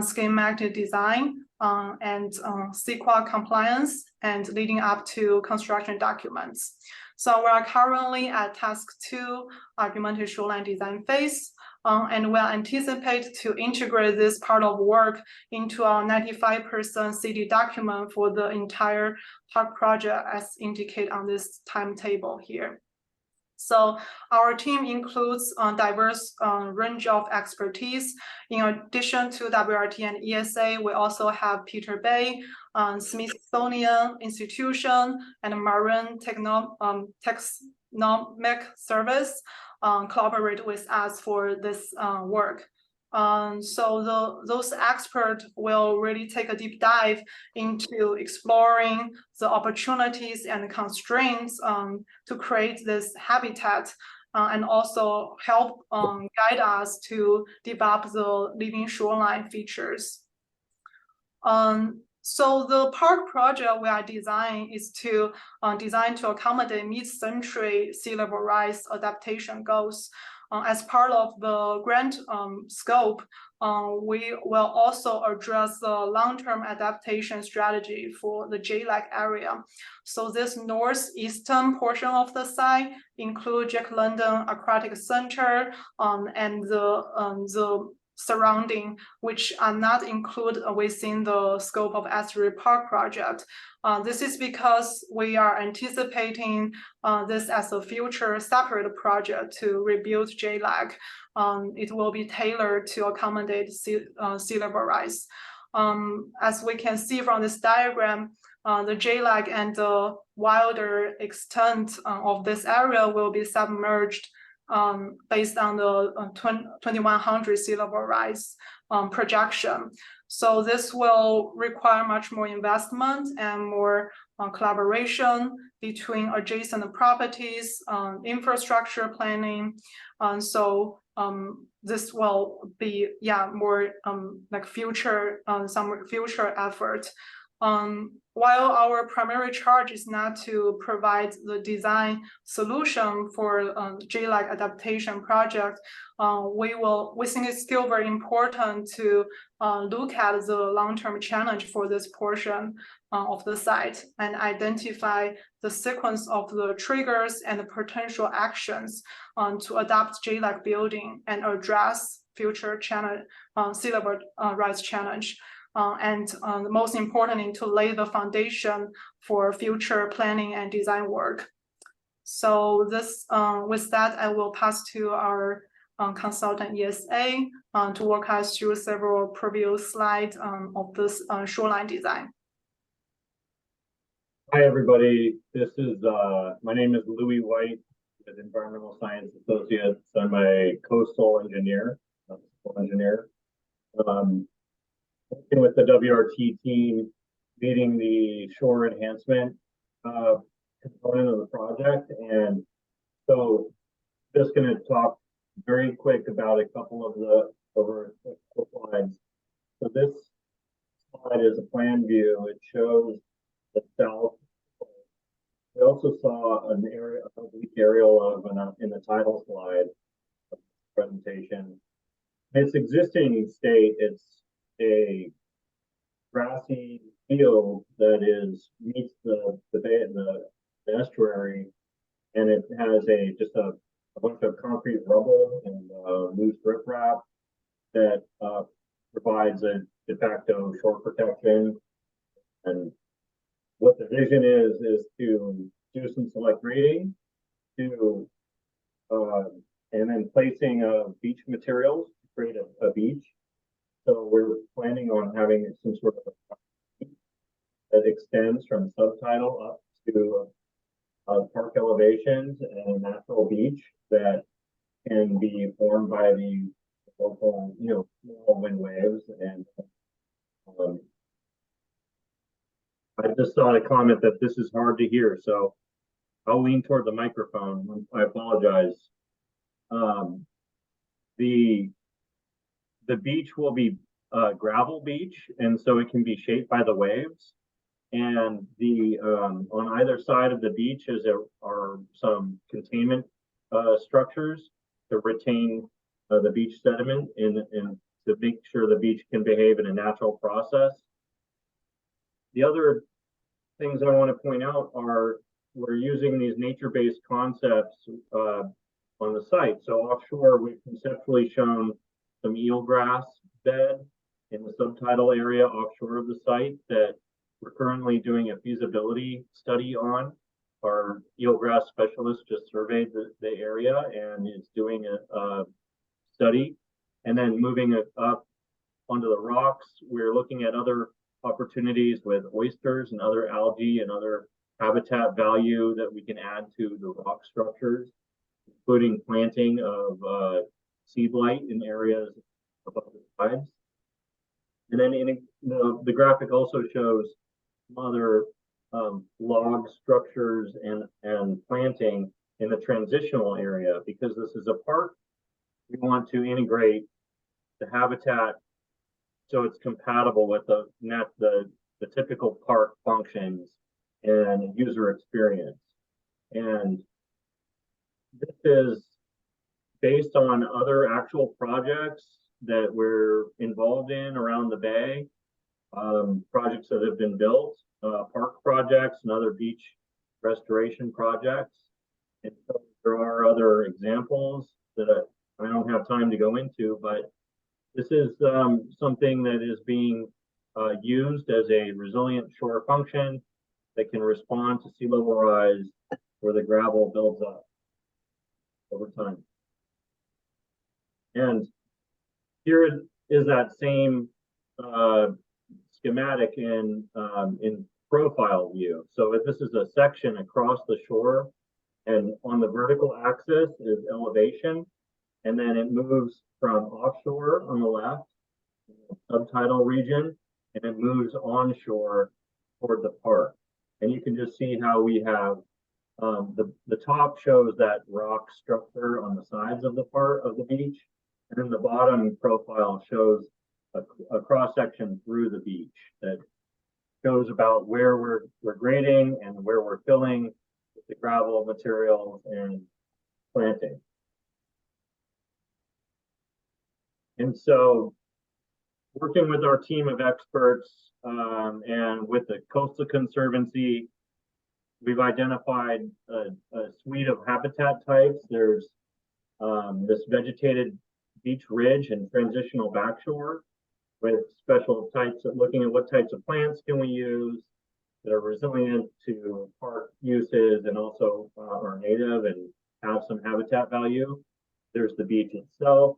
schematic design, and CEQA compliance, and leading up to construction documents. So we are currently at task 2, augmented shoreline design phase, and we'll anticipate to integrate this part of work into our 95% CD document for the entire park project as indicated on this timetable here. So our team includes a diverse range of expertise. In addition to WRT and ESA, we also have Peter Bay, Smithsonian Institution, and Marine Taxonomic Service collaborate with us for this work. So those experts will really take a deep dive into exploring the opportunities and constraints to create this habitat, and also help guide us to develop the living shoreline features. So the park project we are designing is designed to accommodate mid-century sea level rise adaptation goals. As part of the grant scope, we will also address the long-term adaptation strategy for the J-Lake area. So this northeastern portion of the site includes Jack London Aquatic Center and the surrounding, which are not included within the scope of Estuary Park project. This is because we are anticipating this as a future separate project to rebuild J-Lake. It will be tailored to accommodate sea level rise. As we can see from this diagram, the J-Lake and the wilder extent of this area will be submerged based on the 2100 sea level rise projection. So this will require much more investment and more collaboration between adjacent properties, infrastructure planning. So this will be more like some future effort. While our primary charge is not to provide the design solution for J-Lake adaptation project, we think it's still very important to look at the long-term challenge for this portion of the site and identify the sequence of the triggers and the potential actions to adapt J-Lake building and address future sea level rise challenge. And most importantly, to lay the foundation for future planning and design work. So this, with that, I will pass to our consultant ESA to walk us through several previous slides of this shoreline design. Hi, everybody. This is my name is Louis White with Environmental Science Associates. I'm a coastal engineer, working with the WRT team, leading the shore enhancement component of the project. And so just going to talk very quick about a couple of the slides. So this slide is a plan view. It shows the south. We also saw an oblique aerial of in the title slide of the presentation. In its existing state, it's a grassy field that meets the bay and the estuary, and it has just a bunch of concrete rubble and loose riprap that provides a de facto shore protection and what the vision is to do some select grading, to and then placing of beach materials to create a beach. So we're planning on having some sort of a that extends from subtidal up to park elevations and a natural beach that can be formed by the local, small wind waves. And I just saw a comment that this is hard to hear, so I'll lean toward the microphone. I apologize. The beach will be a gravel beach, and so it can be shaped by the waves. And the on either side of the beach are some containment structures to retain the beach sediment and to make sure the beach can behave in a natural process. The other things I want to point out are we're using these nature-based concepts on the site. So offshore, we've conceptually shown some eelgrass bed in the subtidal area offshore of the site that we're currently doing a feasibility study on. Our eelgrass specialist just surveyed the area and is doing a study. And then moving it up onto the rocks, we're looking at other opportunities with oysters and other algae and other habitat value that we can add to the rock structures, including planting of seed light in areas above the tides. And then the graphic also shows some other log structures and planting in the transitional area. Because this is a park, we want to integrate the habitat so it's compatible with the typical park functions and user experience. And this is based on other actual projects that we're involved in around the bay, projects that have been built, park projects and other beach restoration projects. And so there are other examples that I don't have time to go into, but this is something that is being used as a resilient shore function that can respond to sea level rise where the gravel builds up over time. And here is that same schematic in profile view. So this is a section across the shore, and on the vertical axis is elevation, and then it moves from offshore on the left, subtidal region, and it moves onshore toward the park. And you can just see how we have the top shows that rock structure on the sides of the beach, and then the bottom profile shows a cross section through the beach that shows about where we're grading and where we're filling with the gravel materials and planting. And so, working with our team of experts and with the Coastal Conservancy, we've identified a suite of habitat types. There's this vegetated beach ridge and transitional backshore with special types of looking at what types of plants can we use that are resilient to park uses and also are native and have some habitat value. There's the beach itself.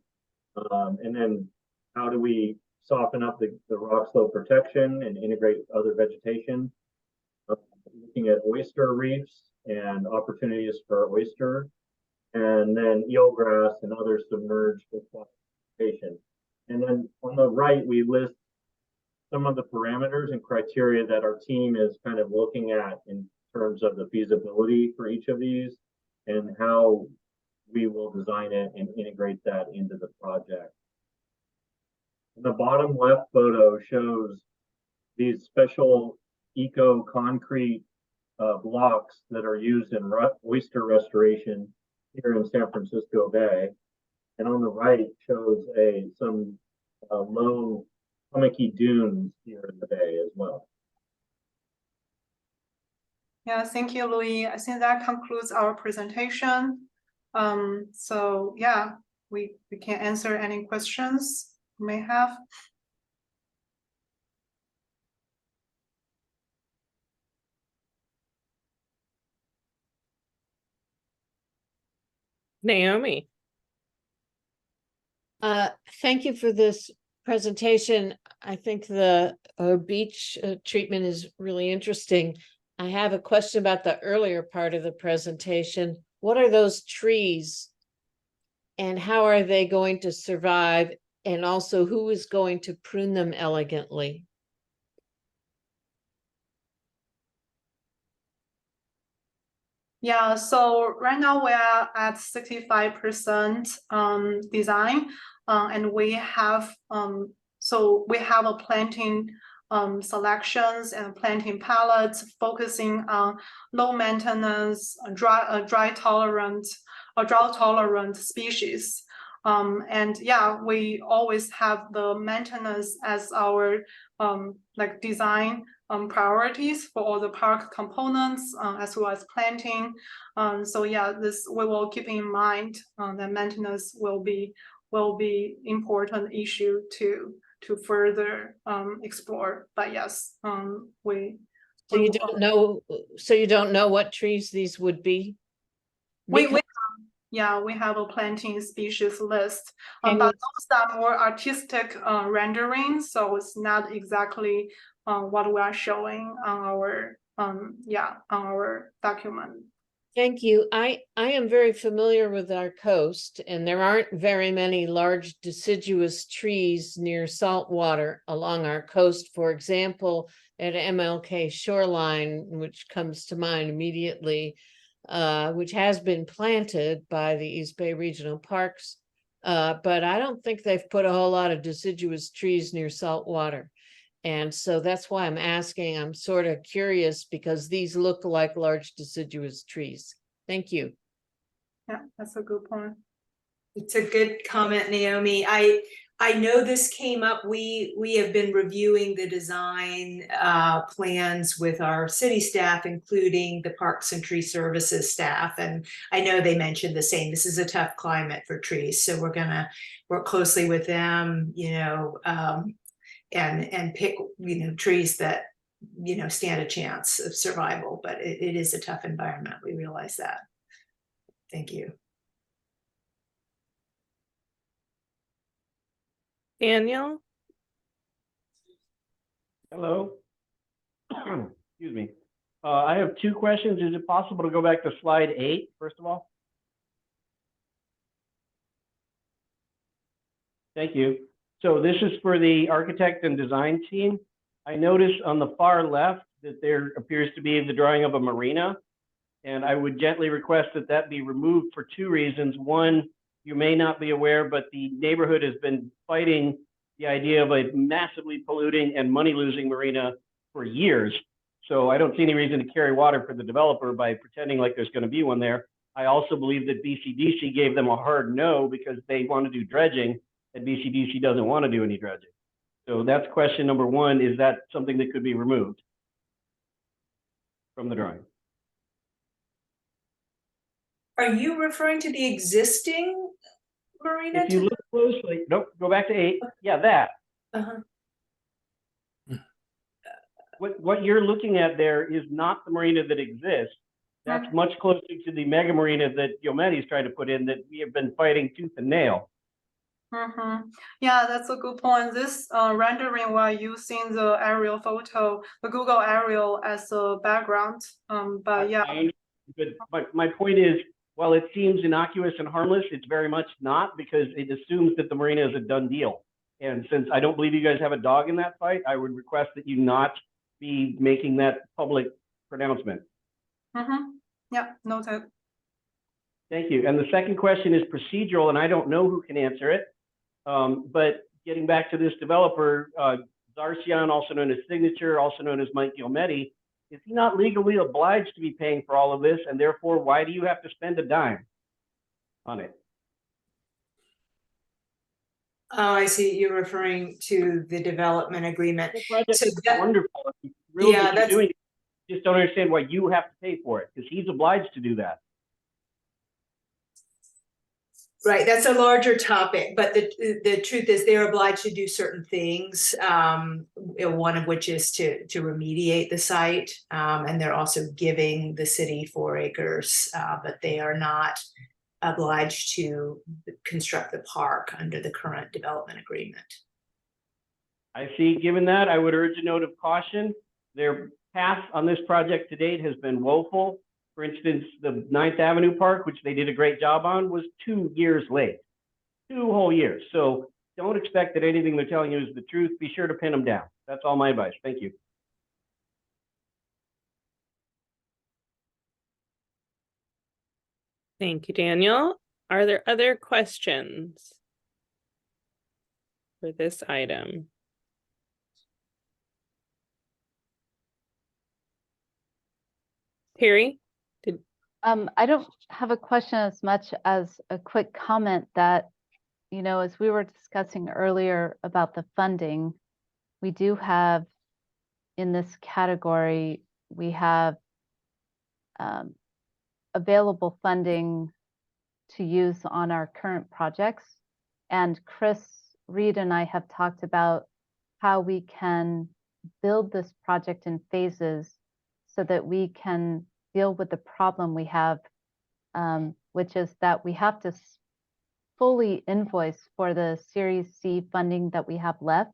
And then how do we soften up the rock slope protection and integrate other vegetation? Looking at oyster reefs and opportunities for oyster, and then eelgrass and other submerged vegetation. And then on the right, we list some of the parameters and criteria that our team is kind of looking at in terms of the feasibility for each of these and how we will design it and integrate that into the project. The bottom left photo shows these special eco concrete blocks that are used in oyster restoration here in San Francisco Bay. And on the right shows some low hummocky dunes here in the bay as well. Yeah, thank you, Louis. I think that concludes our presentation. So yeah, we can answer any questions you may have. Naomi. Thank you for this presentation. I think the beach treatment is really interesting. I have a question about the earlier part of the presentation. What are those trees and how are they going to survive? And also, who is going to prune them elegantly? Yeah, so right now we are at 65% design, and we have a planting selections and planting palettes focusing on low maintenance, drought tolerant species. And yeah, we always have the maintenance as our like design priorities for all the park components, as well as planting. So yeah, we will keep in mind that maintenance will be important issue to further explore. But yes, So you don't know. So you don't know what trees these would be. Yeah, we have a planting species list, but those are more artistic renderings, so it's not exactly what we are showing on our on our document. Thank you. I am very familiar with our coast, and there aren't very many large deciduous trees near salt water along our coast. For example, at MLK Shoreline, which comes to mind immediately, which has been planted by the East Bay Regional Parks, but I don't think they've put a whole lot of deciduous trees near salt water. And so that's why I'm asking. I'm sort of curious because these look like large deciduous trees. Thank you. Yeah, that's a good point. It's a good comment, Naomi. I know this came up. We have been reviewing the design plans with our city staff, including the Parks and Tree Services staff. And I know they mentioned the same. This is a tough climate for trees. So we're going to work closely with them, and pick, trees that, stand a chance of survival. But it is a tough environment. We realize that. Thank you. Daniel? Hello. Excuse me. I have two questions. Is it possible to go back to slide 8, first of all? Thank you. So this is for the architect and design team. I noticed on the far left that there appears to be the drawing of a marina, and I would gently request that that be removed for two reasons. One, you may not be aware, but the neighborhood has been fighting the idea of a massively polluting and money-losing marina for years. So I don't see any reason to carry water for the developer by pretending like there's going to be one there. I also believe that BCDC gave them a hard no because they want to do dredging, and BCDC doesn't want to do any dredging. So that's question number one. Is that something that could be removed from the drawing? Are you referring to the existing marina? If you look closely, nope, go back to 8. Yeah, that. What you're looking at there is not the marina that exists. That's much closer to the mega marina that Yometti's trying to put in that we have been fighting tooth and nail. Yeah, that's a good point. This rendering, we're using the aerial photo, the Google aerial as a background. But yeah. But my point is, while it seems innocuous and harmless, it's very much not, because it assumes that the marina is a done deal. And since I don't believe you guys have a dog in that fight, I would request that you not be making that public pronouncement. Yeah, noted. Thank you. And the second question is procedural, and I don't know who can answer it. But getting back to this developer, Zarcian, also known as Signature, also known as Mike Yometti, is he not legally obliged to be paying for all of this? And therefore, why do you have to spend a dime on it? Oh, I see. You're referring to the development agreement. So that's wonderful. Really, yeah, that's doing it. Just don't understand why you have to pay for it, because he's obliged to do that. Right, that's a larger topic, but the truth is they're obliged to do certain things, one of which is to remediate the site, and they're also giving the city 4 acres, but they are not obliged to construct the park under the current development agreement. I see. Given that, I would urge a note of caution. Their path on this project to date has been woeful. For instance, the 9th Avenue Park, which they did a great job on, was 2 years late, 2 whole years. So don't expect that anything they're telling you is the truth. Be sure to pin them down. That's all my advice. Thank you. Thank you, Daniel. Are there other questions for this item? Terry? I don't have a question as much as a quick comment that, you know, as we were discussing earlier about the funding, we do have in this category, we have available funding to use on our current projects. And Chris Reed and I have talked about how we can build this project in phases so that we can deal with the problem we have, which is that we have to fully invoice for the Series C funding that we have left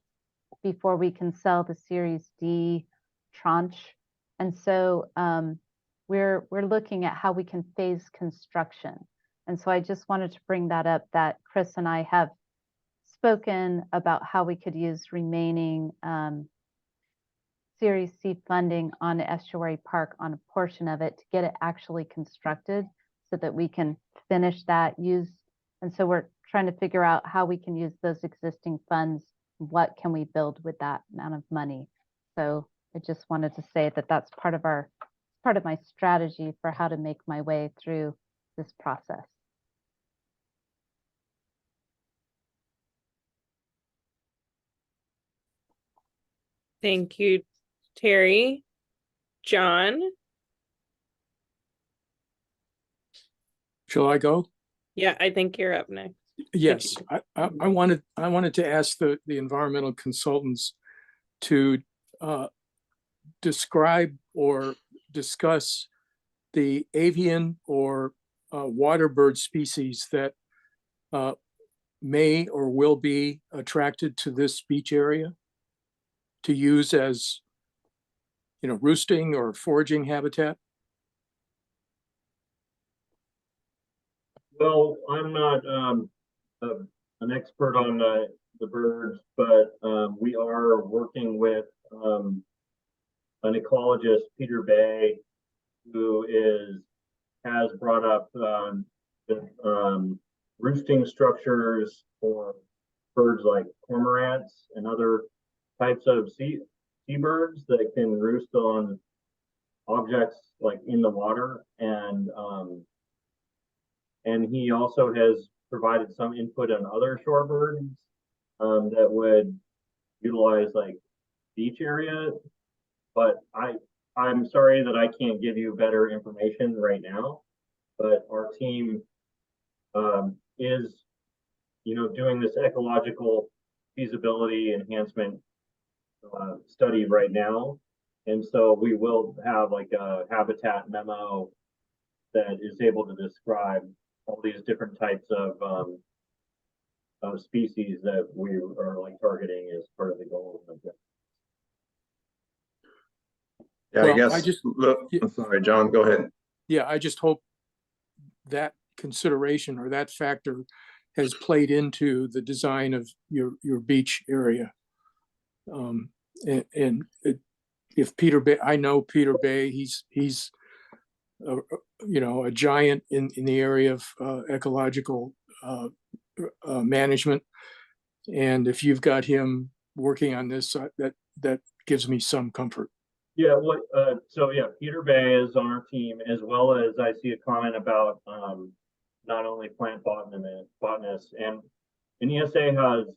before we can sell the Series D tranche. And so we're looking at how we can phase construction. And so I just wanted to bring that up, that Chris and I have spoken about how we could use remaining Series C funding on Estuary Park on a portion of it to get it actually constructed so that we can finish that use. And so we're trying to figure out how we can use those existing funds. What can we build with that amount of money? So I just wanted to say that that's part of my strategy for how to make my way through this process. Thank you, Terry. John? Shall I go? Yeah, I think you're up next. Yes, I wanted to ask the environmental consultants to describe or discuss the avian or water bird species that may or will be attracted to this beach area to use as, you know, roosting or foraging habitat. Well, I'm not an expert on the birds, but we are working with an ecologist, Peter Bay, who has brought up the roosting structures for birds like cormorants and other types of seabirds that can roost on objects like in the water, and he also has provided some input on other shorebirds that would utilize like beach area. But I'm sorry that I can't give you better information right now. But our team is, you know, doing this ecological feasibility enhancement study right now, and so we will have like a habitat memo that is able to describe all these different types of species that we are like targeting as part of the goal. Yeah, Well, I guess. I'm sorry, John. Go ahead. Yeah, I just hope that consideration or that factor has played into the design of your beach area. If Peter Bay, I know Peter Bay, he's you know, a giant in the area of ecological management, and if you've got him working on this, that gives me some comfort. Yeah, so yeah, Peter Bay is on our team, as well as I see a comment about not only plant botanists, and ESA has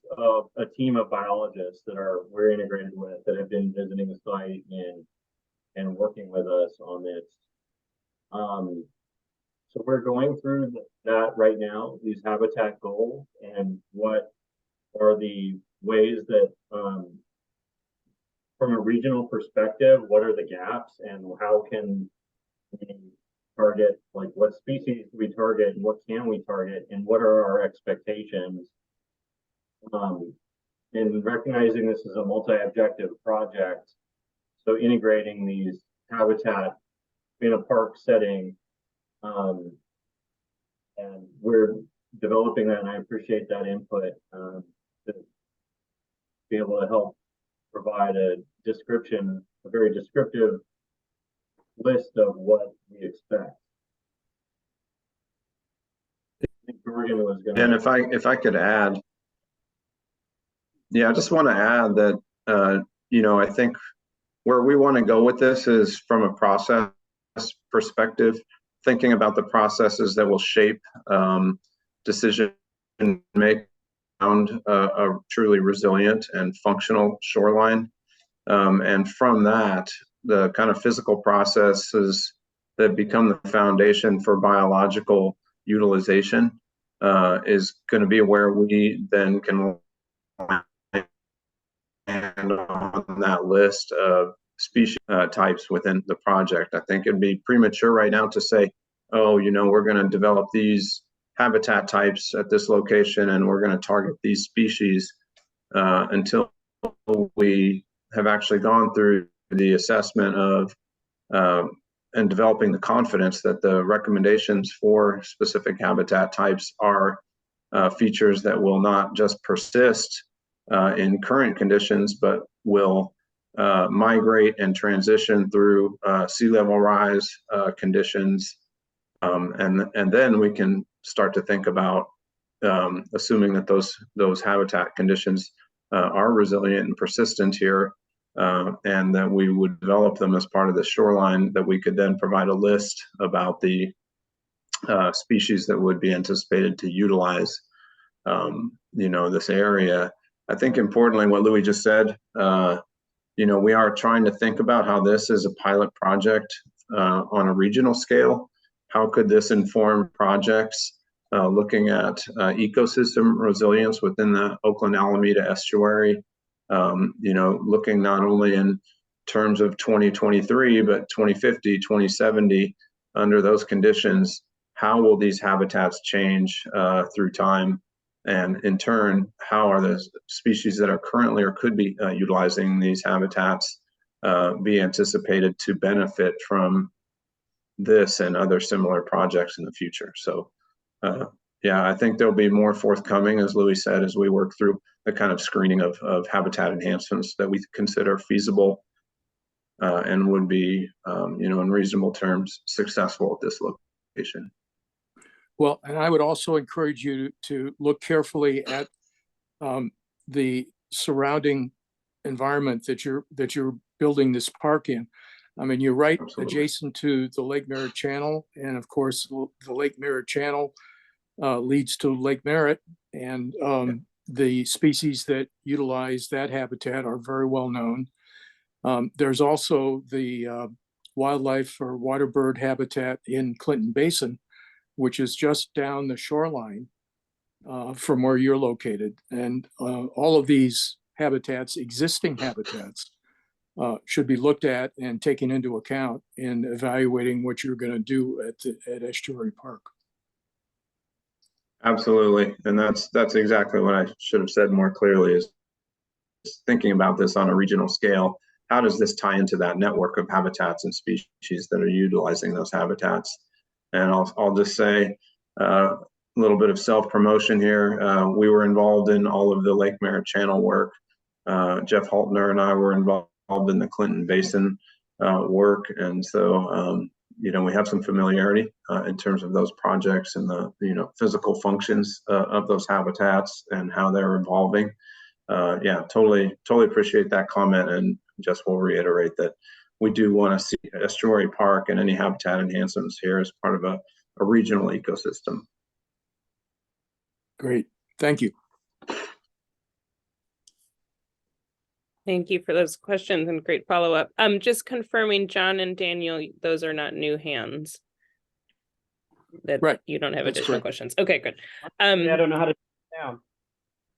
a team of biologists that we're integrated with that have been visiting the site and working with us on this. So we're going through that right now, these habitat goals, and what are the ways that from a regional perspective, what are the gaps and how can we target, like what species do we target, what can we target, and what are our expectations? In recognizing this is a multi-objective project, so integrating these habitat in a park setting, and we're developing that, and I appreciate that input to be able to help provide a description, a very descriptive list of what we expect. I think Jordan was going to. And if I could add, yeah, I just want to add that you know, I think where we want to go with this is from a process perspective, thinking about the processes that will shape decision making around a truly resilient and functional shoreline. And from that, the kind of physical processes that become the foundation for biological utilization is going to be where we then can land on that list of species types within the project. I think it'd be premature right now to say, oh, you know, we're going to develop these habitat types at this location and we're going to target these species until we have actually gone through the assessment of and developing the confidence that the recommendations for specific habitat types are features that will not just persist in current conditions, but will migrate and transition through sea level rise conditions. And then we can start to think about assuming that those habitat conditions are resilient and persistent here, and that we would develop them as part of the shoreline, that we could then provide a list about the species that would be anticipated to utilize you know, this area. I think importantly, what Louis just said, you know, we are trying to think about how this is a pilot project on a regional scale. How could this inform projects looking at ecosystem resilience within the Oakland Alameda Estuary? You know, looking not only in terms of 2023, but 2050, 2070, under those conditions, how will these habitats change through time? And in turn, how are the species that are currently or could be utilizing these habitats be anticipated to benefit from this and other similar projects in the future? So yeah, I think there'll be more forthcoming, as Louis said, as we work through the kind of screening of habitat enhancements that we consider feasible and would be, you know, in reasonable terms, successful at this location. Well, and I would also encourage you to look carefully at the surrounding environment that you're building this park in. I mean, you're right adjacent to the Lake Merritt Channel, and of course, the Lake Merritt Channel leads to Lake Merritt, and the species that utilize that habitat are very well known. There's also the wildlife or water bird habitat in Clinton Basin, which is just down the shoreline from where you're located. And all of these habitats, existing habitats, should be looked at and taken into account in evaluating what you're going to do at Estuary Park. Absolutely, and that's exactly what I should have said more clearly, is thinking about this on a regional scale. How does this tie into that network of habitats and species that are utilizing those habitats? And I'll just say a little bit of self-promotion here. We were involved in all of the Lake Merritt Channel work. Jeff Haltner and I were involved in the Clinton Basin work, and so you know, we have some familiarity in terms of those projects and the, you know, physical functions of those habitats and how they're evolving. Yeah, totally appreciate that comment, and just will reiterate that we do want to see Estuary Park and any habitat enhancements here as part of a regional ecosystem. Great, thank you. Thank you for those questions and great follow-up. Just confirming, John and Daniel, those are not new hands. That right. You don't have That's additional correct. questions. Okay, good. I don't know how to down.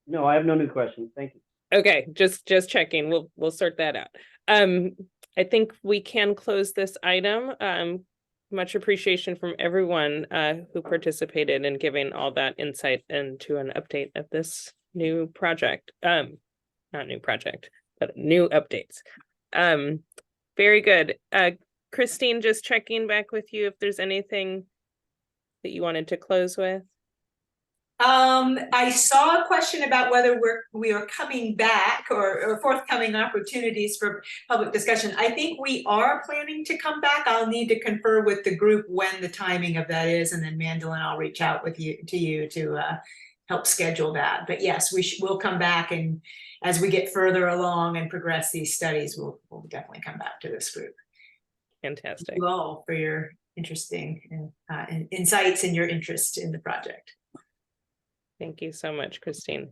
No, I have no new questions. Thank you. Okay, just checking. We'll sort that out. I think we can close this item. much appreciation from everyone who participated in giving all that insight into an update of this new project. Not new project, but new updates. Very good. Christine, just checking back with you if there's anything that you wanted to close with. I saw a question about whether we are coming back or forthcoming opportunities for public discussion. I think we are planning to come back. I'll need to confer with the group when the timing of that is, and then Mandolin, I'll reach out to you to help schedule that. But yes, we'll come back, and as we get further along and progress these studies, we'll definitely come back to this group. Fantastic. Thank you all for your interesting and insights and your interest in the project. Thank you so much, Christine.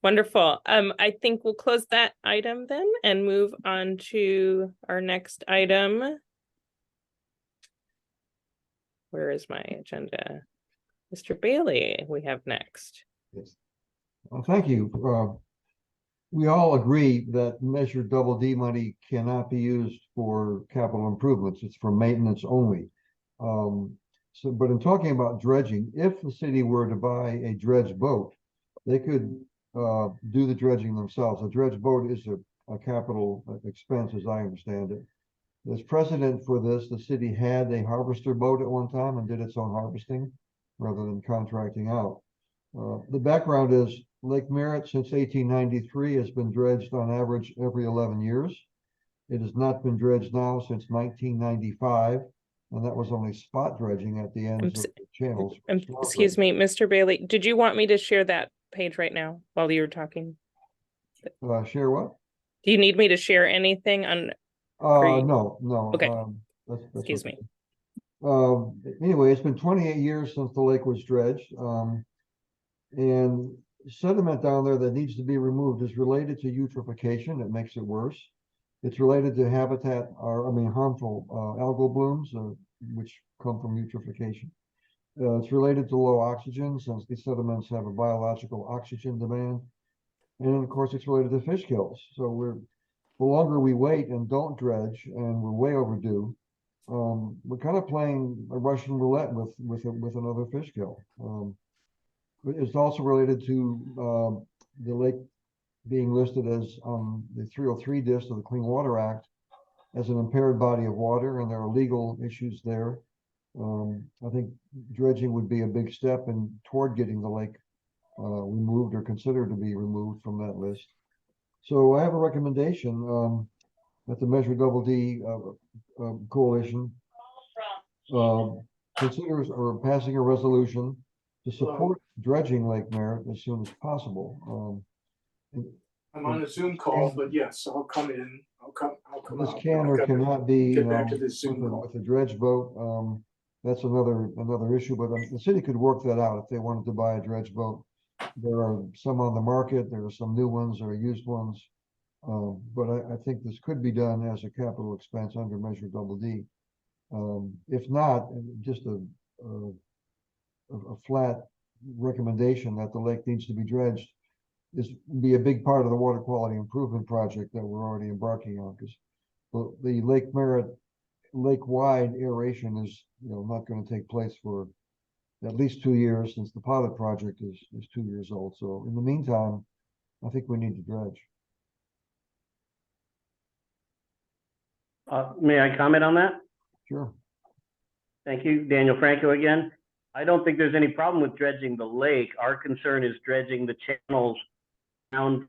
Wonderful. I think we'll close that item then and move on to our next item. Where is my agenda? Mr. Bailey, we have next. Yes. Well, thank you. We all agree that Measure Double D money cannot be used for capital improvements. It's for maintenance only. But in talking about dredging, if the city were to buy a dredge boat, they could do the dredging themselves. A dredge boat is a capital expense, as I understand it. There's precedent for this. The city had a harvester boat at one time and did its own harvesting rather than contracting out. The background is Lake Merritt since 1893 has been dredged on average every 11 years. It has not been dredged now since 1995. And that was only spot dredging at the ends of the channels. Excuse me, Mr. Bailey, did you want me to share that page right now while you were talking? Share what? Do you need me to share anything on? No. Okay. That's Excuse okay. me. Anyway, it's been 28 years since the lake was dredged. And sediment down there that needs to be removed is related to eutrophication. It makes it worse. It's related to habitat, harmful algal blooms, which come from eutrophication. It's related to low oxygen, since these sediments have a biological oxygen demand. And of course, it's related to fish kills. So the longer we wait and don't dredge, and we're way overdue, we're kind of playing a Russian roulette with another fish kill. It's also related to the lake being listed as the 303 list of the Clean Water Act as an impaired body of water, and there are legal issues there. I think dredging would be a big step toward getting the lake removed or considered to be removed from that list. So I have a recommendation that the Measure Double D coalition considers or passing a resolution to support dredging Lake Merritt as soon as possible. I'm on a Zoom call, but yes, I'll come in. I'll come This out. can or cannot be, Get back to this Zoom call. with a dredge boat. That's another issue, but the city could work that out if they wanted to buy a dredge boat. There are some on the market. There are some new ones. There are used ones. But I think this could be done as a capital expense under Measure Double D. If not, just a flat recommendation that the lake needs to be dredged be a big part of the water quality improvement project that we're already embarking on, because the Lake Merritt lake-wide aeration is not going to take place for at least 2 years, since the pilot project is 2 years old. So in the meantime, I think we need to dredge. May I comment on that? Sure. Thank you, Daniel Franco again. I don't think there's any problem with dredging the lake. Our concern is dredging the channels around.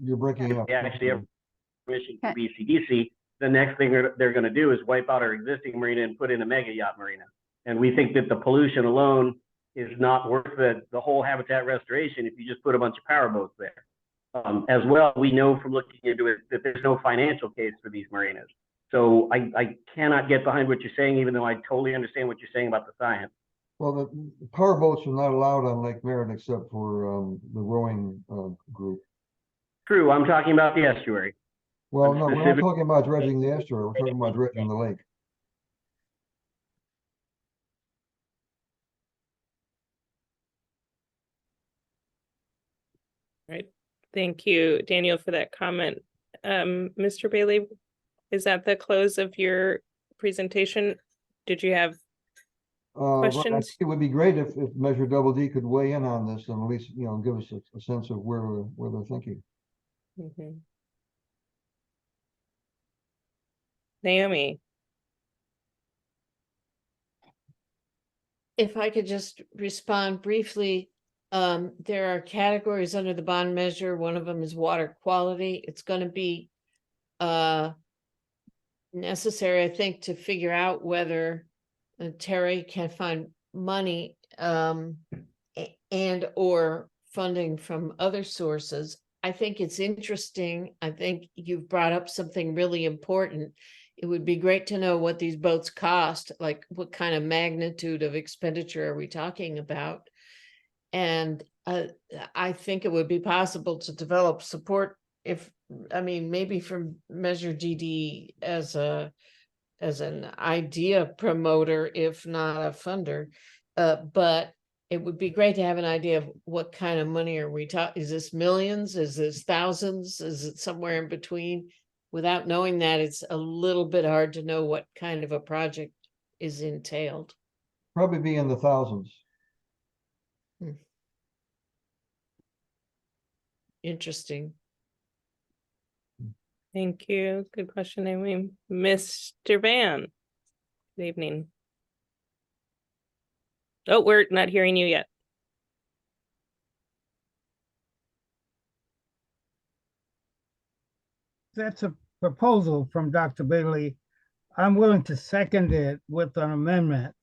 You're breaking up. They actually have permission to BCDC. The next thing they're going to do is wipe out our existing marina and put in a mega yacht marina. And we think that the pollution alone is not worth the whole habitat restoration if you just put a bunch of power boats there. As well, we know from looking into it that there's no financial case for these marinas. So I cannot get behind what you're saying, even though I totally understand what you're saying about the science. Well, the power boats are not allowed on Lake Merritt except for the rowing group. True, I'm talking about the estuary. Well, no, we're not talking about dredging the estuary. We're talking about dredging the lake. Right. Thank you, Daniel, for that comment. Mr. Bailey, is that the close of your presentation? Did you have Well, I questions? think it would be great if Measure Double D could weigh in on this and at least, give us a sense of where they're thinking. Mhm. Naomi. If I could just respond briefly, there are categories under the bond measure. One of them is water quality. It's going to be necessary, I think, to figure out whether Terry can find money and or funding from other sources. I think it's interesting. I think you've brought up something really important. It would be great to know what these boats cost, like what kind of magnitude of expenditure are we talking about? And I think it would be possible to develop support maybe from Measure DD as an idea promoter, if not a funder. But it would be great to have an idea of what kind of money are we talking. Is this millions? Is this thousands? Is it somewhere in between? Without knowing that, it's a little bit hard to know what kind of a project is entailed. Probably be in the thousands. Interesting. Thank you. Good question, Naomi. Mr. Van. Good evening. Oh, we're not hearing you yet. That's a proposal from Dr. Bailey. I'm willing to second it with an amendment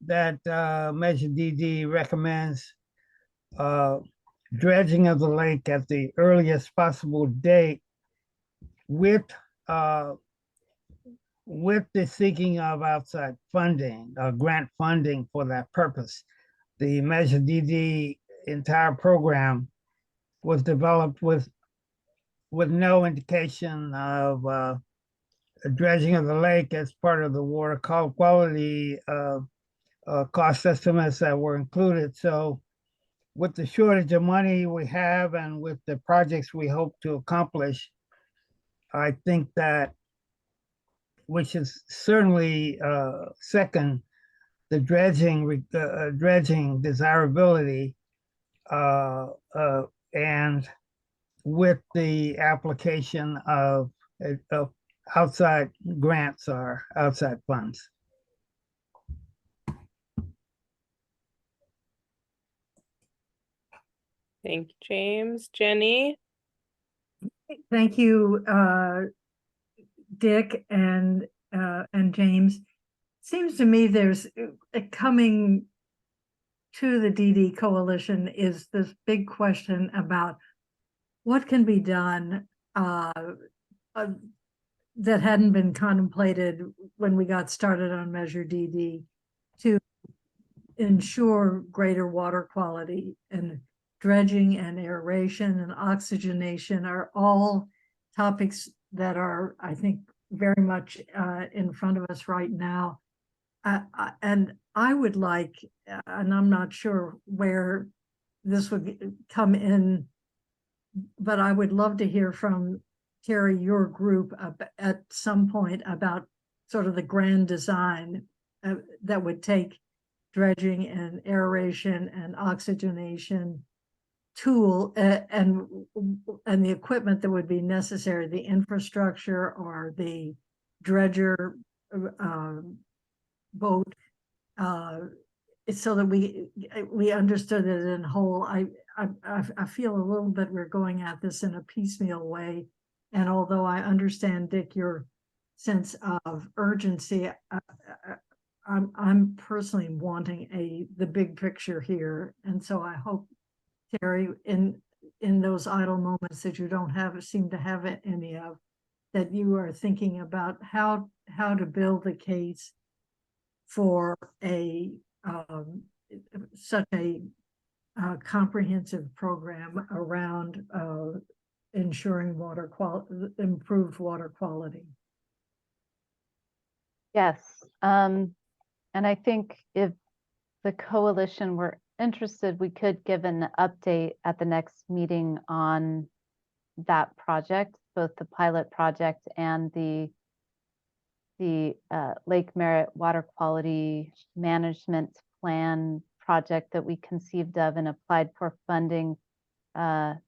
that Measure DD recommends dredging of the lake at the earliest possible date with the seeking of outside funding, grant funding for that purpose. The Measure DD entire program was developed with no indication of dredging of the lake as part of the water quality cost estimates that were included. So with the shortage of money we have and with the projects we hope to accomplish, I think that we should certainly second the dredging desirability and with the application of outside grants or outside funds. Thank you, James. Jenny? Thank you, Dick and James. Seems to me there's coming to the DD Coalition is this big question about what can be done that hadn't been contemplated when we got started on Measure DD to ensure greater water quality. And dredging and aeration and oxygenation are all topics that are, I think, very much in front of us right now. And I would like, and I'm not sure where this would come in, but I would love to hear from Terry, your group at some point about sort of the grand design that would take dredging and aeration and oxygenation tool and the equipment that would be necessary, the infrastructure or the dredger boat, so that we understood it in whole. I feel a little bit we're going at this in a piecemeal way, and although I understand, Dick, your sense of urgency, I'm personally wanting the big picture here, and so I hope, Terry, in those idle moments that you don't seem to have any of, that you are thinking about how to build a case for such a comprehensive program around ensuring improved water quality. Yes, and I think if the coalition were interested, we could give an update at the next meeting on that project. both the pilot project and the Lake Merritt Water Quality Management Plan project that we conceived of and applied for funding from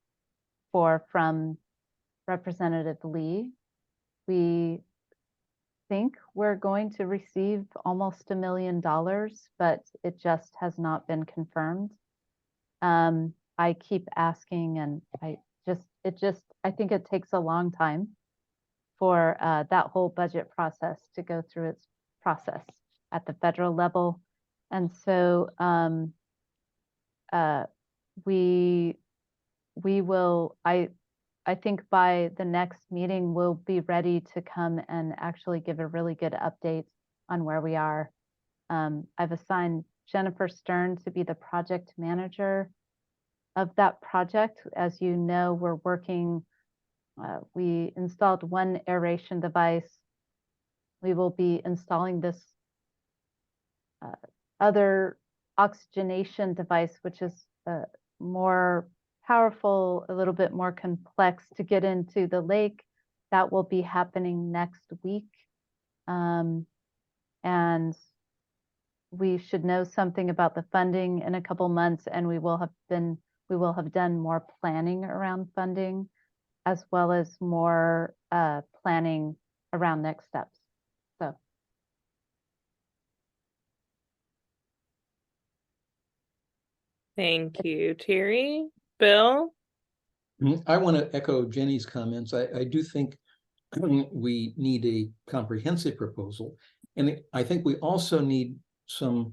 Representative Lee. We think we're going to receive almost $1 million, but it just has not been confirmed. I keep asking, and I think it takes a long time for that whole budget process to go through its process at the federal level. And so we will, I think by the next meeting, we'll be ready to come and actually give a really good update on where we are. I've assigned Jennifer Stern to be the project manager of that project. As you know, we're working, we installed one aeration device. We will be installing this other oxygenation device, which is more powerful, a little bit more complex to get into the lake. That will be happening next week. And we should know something about the funding in a couple months, and we will have done more planning around funding, as well as more planning around next steps. So. Thank you, Terry. Bill? I want to echo Jenny's comments. I do think we need a comprehensive proposal. And I think we also need some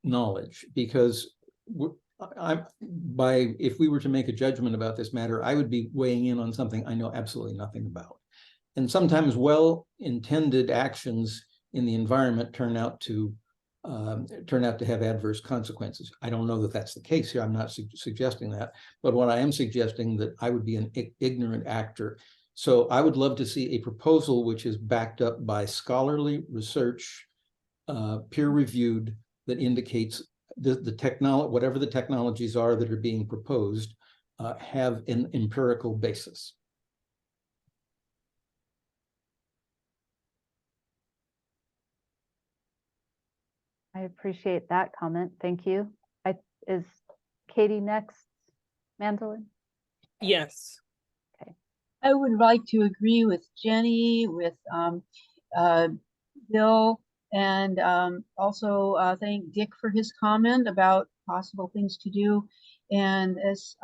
knowledge, because if we were to make a judgment about this matter, I would be weighing in on something I know absolutely nothing about. And sometimes well-intended actions in the environment turn out to have adverse consequences. I don't know that that's the case here. I'm not suggesting that, but what I am suggesting that I would be an ignorant actor. So I would love to see a proposal which is backed up by scholarly research, peer-reviewed, that indicates the technology, whatever the technologies are that are being proposed, have an empirical basis. I appreciate that comment. Thank you. Is Katie next, Mandolin? Yes. Okay. I would like to agree with Jenny, with Bill, and also thank Dick for his comment about possible things to do. And as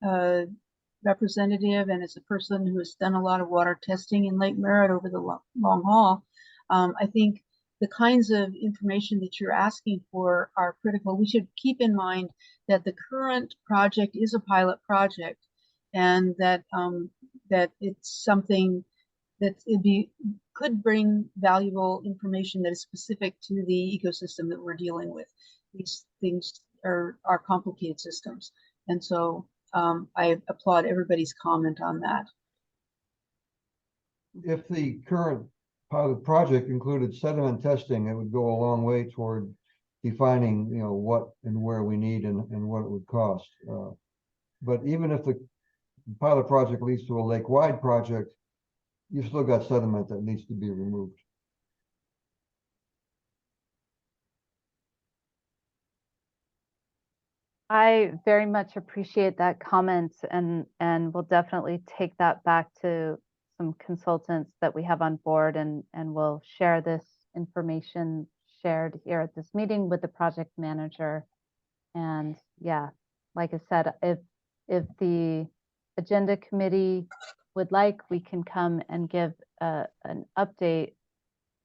a representative and as a person who has done a lot of water testing in Lake Merritt over the long haul, I think the kinds of information that you're asking for are critical. We should keep in mind that the current project is a pilot project, and that that it's something that could bring valuable information that is specific to the ecosystem that we're dealing with. These things are complicated systems, and so I applaud everybody's comment on that. If the current pilot project included sediment testing, it would go a long way toward defining, what and where we need and what it would cost. But even if the pilot project leads to a lake-wide project, you've still got sediment that needs to be removed. I very much appreciate that comment, and we'll definitely take that back to some consultants that we have on board, and we'll share this information shared here at this meeting with the project manager. And yeah, like I said, if the agenda committee would like, we can come and give an update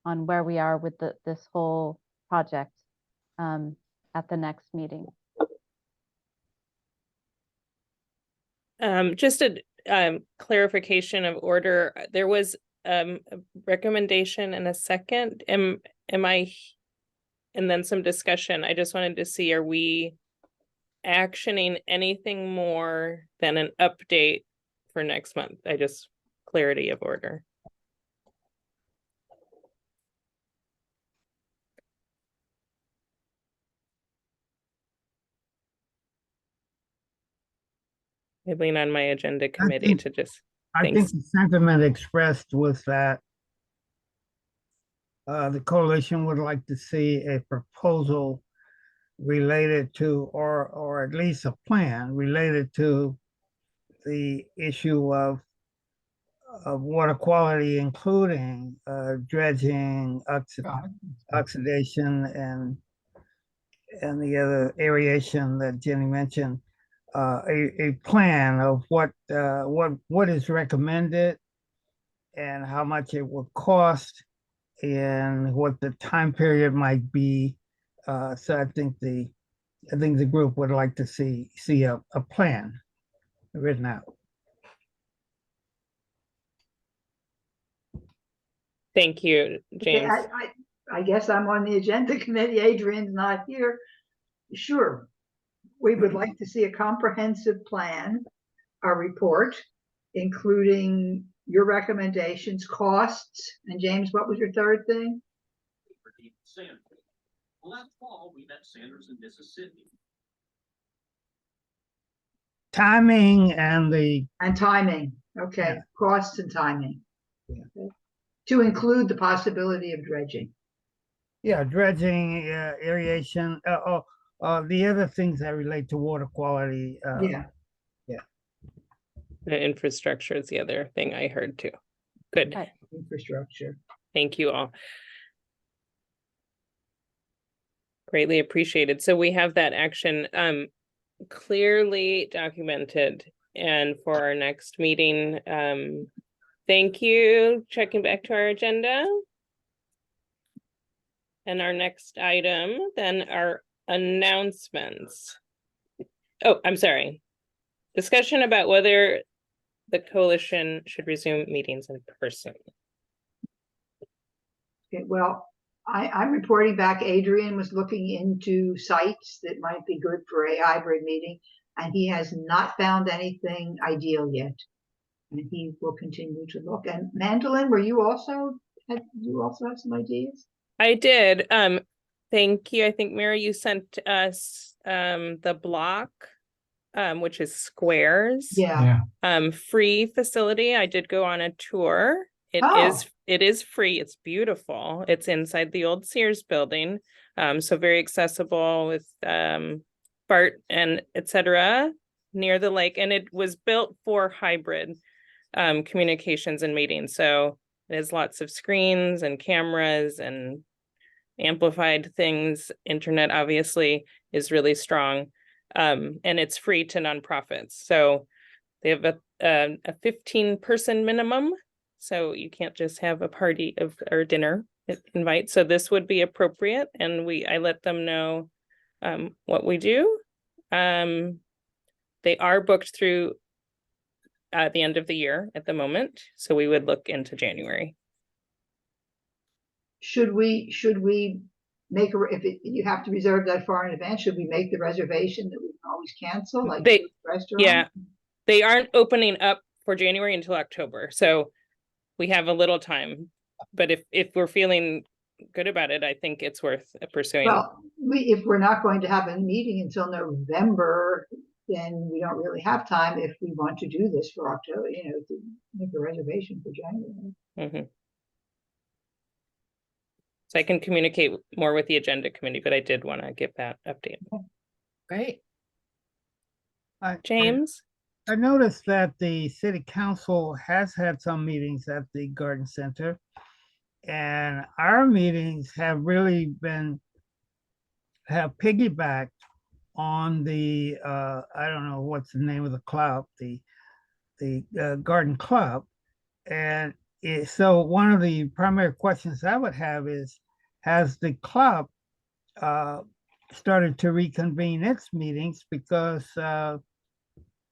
on where we are with this whole project at the next meeting. Just a clarification of order. There was a recommendation and a second. Am I? And then some discussion. I just wanted to see, are we actioning anything more than an update for next month? Clarity of order. I lean on my agenda committee think- to just, I think thanks. the sentiment expressed was that the coalition would like to see a proposal related to, or at least a plan related to the issue of water quality, including dredging, oxidation, and the other aeration that Jenny mentioned. A plan of what is recommended and how much it will cost and what the time period might be. So I think the group would like to see a plan written out. Thank you, Okay, James. I guess I'm on the agenda committee. Adrian's not here. Sure. We would like to see a comprehensive plan, a report, including your recommendations, costs, and James, what was your third thing? Last fall, we met Sanders in Mississippi. Timing And timing, okay, Yeah. costs and timing. Yeah. Okay. To include the possibility of dredging. yeah, dredging, aeration, the other things that relate to water quality. Yeah. The infrastructure is the other thing I heard too. Good. Right. Infrastructure. Thank you all. Greatly appreciated. So we have that action clearly documented, and for our next meeting, thank you. Checking back to our agenda. And our next item then are announcements. Oh, I'm sorry. Discussion about whether the coalition should resume meetings in person. Okay, well, I'm reporting back, Adrian was looking into sites that might be good for a hybrid meeting, and he has not found anything ideal yet. And he will continue to look. And Mandolin, you also have some ideas? I did. Thank you. I think Mary, you sent us the block, which is Squares. Yeah. Free facility. I did go on a tour. It is free. It's beautiful. It's inside the old Sears building. So very accessible with BART and etc. near the lake. And it was built for hybrid communications and meetings. So it has lots of screens and cameras and amplified things. Internet obviously is really strong. And it's free to nonprofits. So they have a 15-person minimum. So you can't just have a party or dinner invite. So this would be appropriate. And I let them know what we do. They are booked through the end of the year at the moment. So we would look into January. Should we make you have to reserve that far in advance, should we make the reservation that we can always cancel, like the restaurant? Yeah, they aren't opening up for January until October. So we have a little time, but if we're feeling good about it, I think it's worth pursuing. Well, if we're not going to have a meeting until November, then we don't really have time if we want to do this for October, to make a reservation for January. Mm-hmm. So I can communicate more with the agenda committee, but I did want to give that update. Great. James? I noticed that the city council has had some meetings at the garden center, and our meetings have really have piggybacked on the I don't know what's the name of the club, the garden club. And so one of the primary questions I would have is, has the club started to reconvene its meetings? Because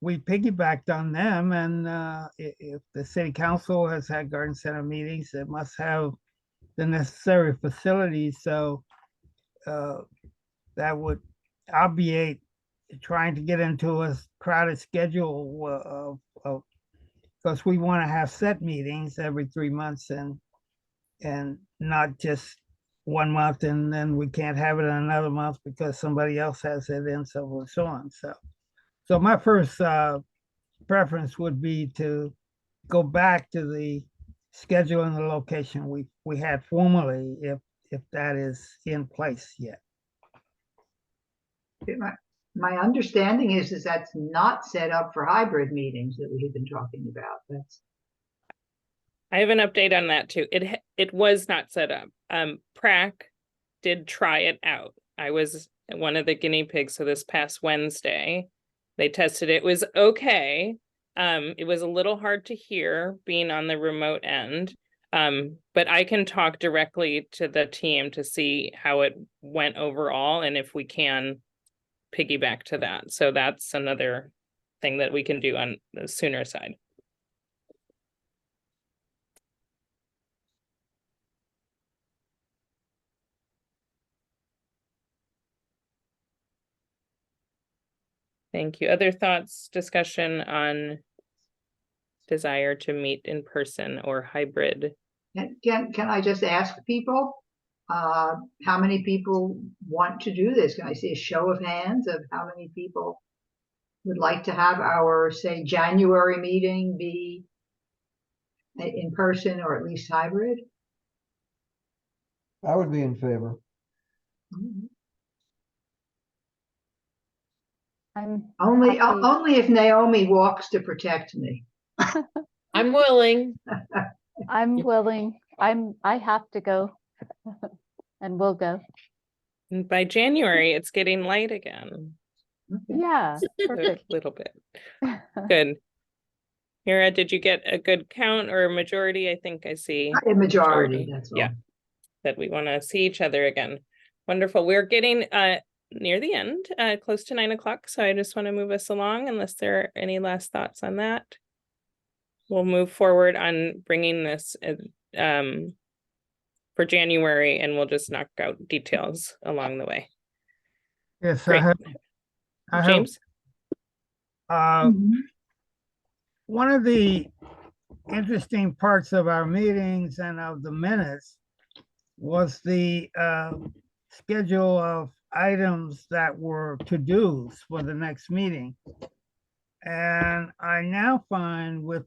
we piggybacked on them, and if the city council has had garden center meetings, it must have the necessary facilities. So that would obviate trying to get into a crowded schedule of because we want to have set meetings every 3 months and not just 1 month and then we can't have it in another month because somebody else has it and so on. So my first preference would be to go back to the schedule and the location we had formerly, if that is in place yet. My understanding is that's not set up for hybrid meetings that we have been talking about. I have an update on that too. It was not set up. Prac did try it out. I was one of the guinea pigs. So this past Wednesday, they tested it. It was okay. It was a little hard to hear being on the remote end. But I can talk directly to the team to see how it went overall and if we can piggyback to that. So that's another thing that we can do on the sooner side. Thank you. Other thoughts, discussion on desire to meet in person or hybrid? Can I just ask people, how many people want to do this? Can I see a show of hands of how many people would like to have our, say, January meeting be in person or at least hybrid? I would be in favor. I'm Only happy. if Naomi walks to protect me. I'm willing. I'm willing. I have to go and we'll go. And by January, it's getting light again. Yeah, A perfect. little bit. Good. Mira, did you get a good count or a majority? I think I see. A majority, that's all. Yeah, that we want to see each other again. Wonderful. We're getting near the end, close to 9 o'clock. So I just want to move us along unless there are any last thoughts on that. We'll move forward on bringing this for January, and we'll just knock out details along the way. Yes, Great. James? One of the interesting parts of our meetings and of the minutes was the schedule of items that were to-dos for the next meeting. And I now find with,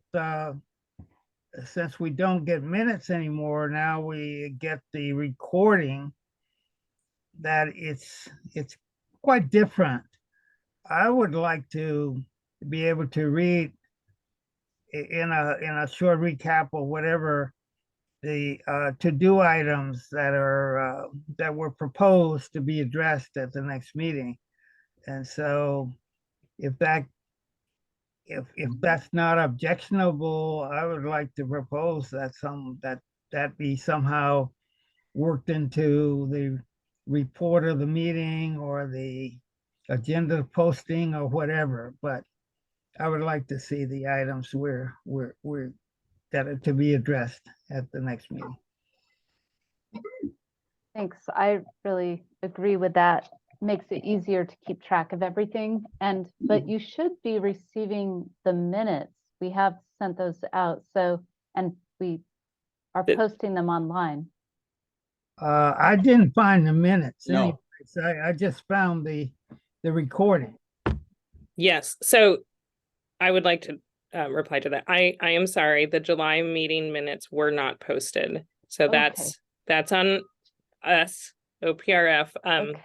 since we don't get minutes anymore, now we get the recording, that it's quite different. I would like to be able to read in a short recap or whatever the to-do items that are that were proposed to be addressed at the next meeting. And so if that's not objectionable, I would like to propose that that be somehow worked into the report of the meeting or the agenda posting or whatever. But I would like to see the items that are to be addressed at the next meeting. Thanks. I really agree with that. Makes it easier to keep track of everything. But you should be receiving the minutes. We have sent those out. So, and we are posting them online. I didn't find the minutes. No. Anyways. I just found the recording. Yes. So I would like to reply to that. I am sorry. The July meeting minutes were not posted. So that's on us, OPRF. Okay.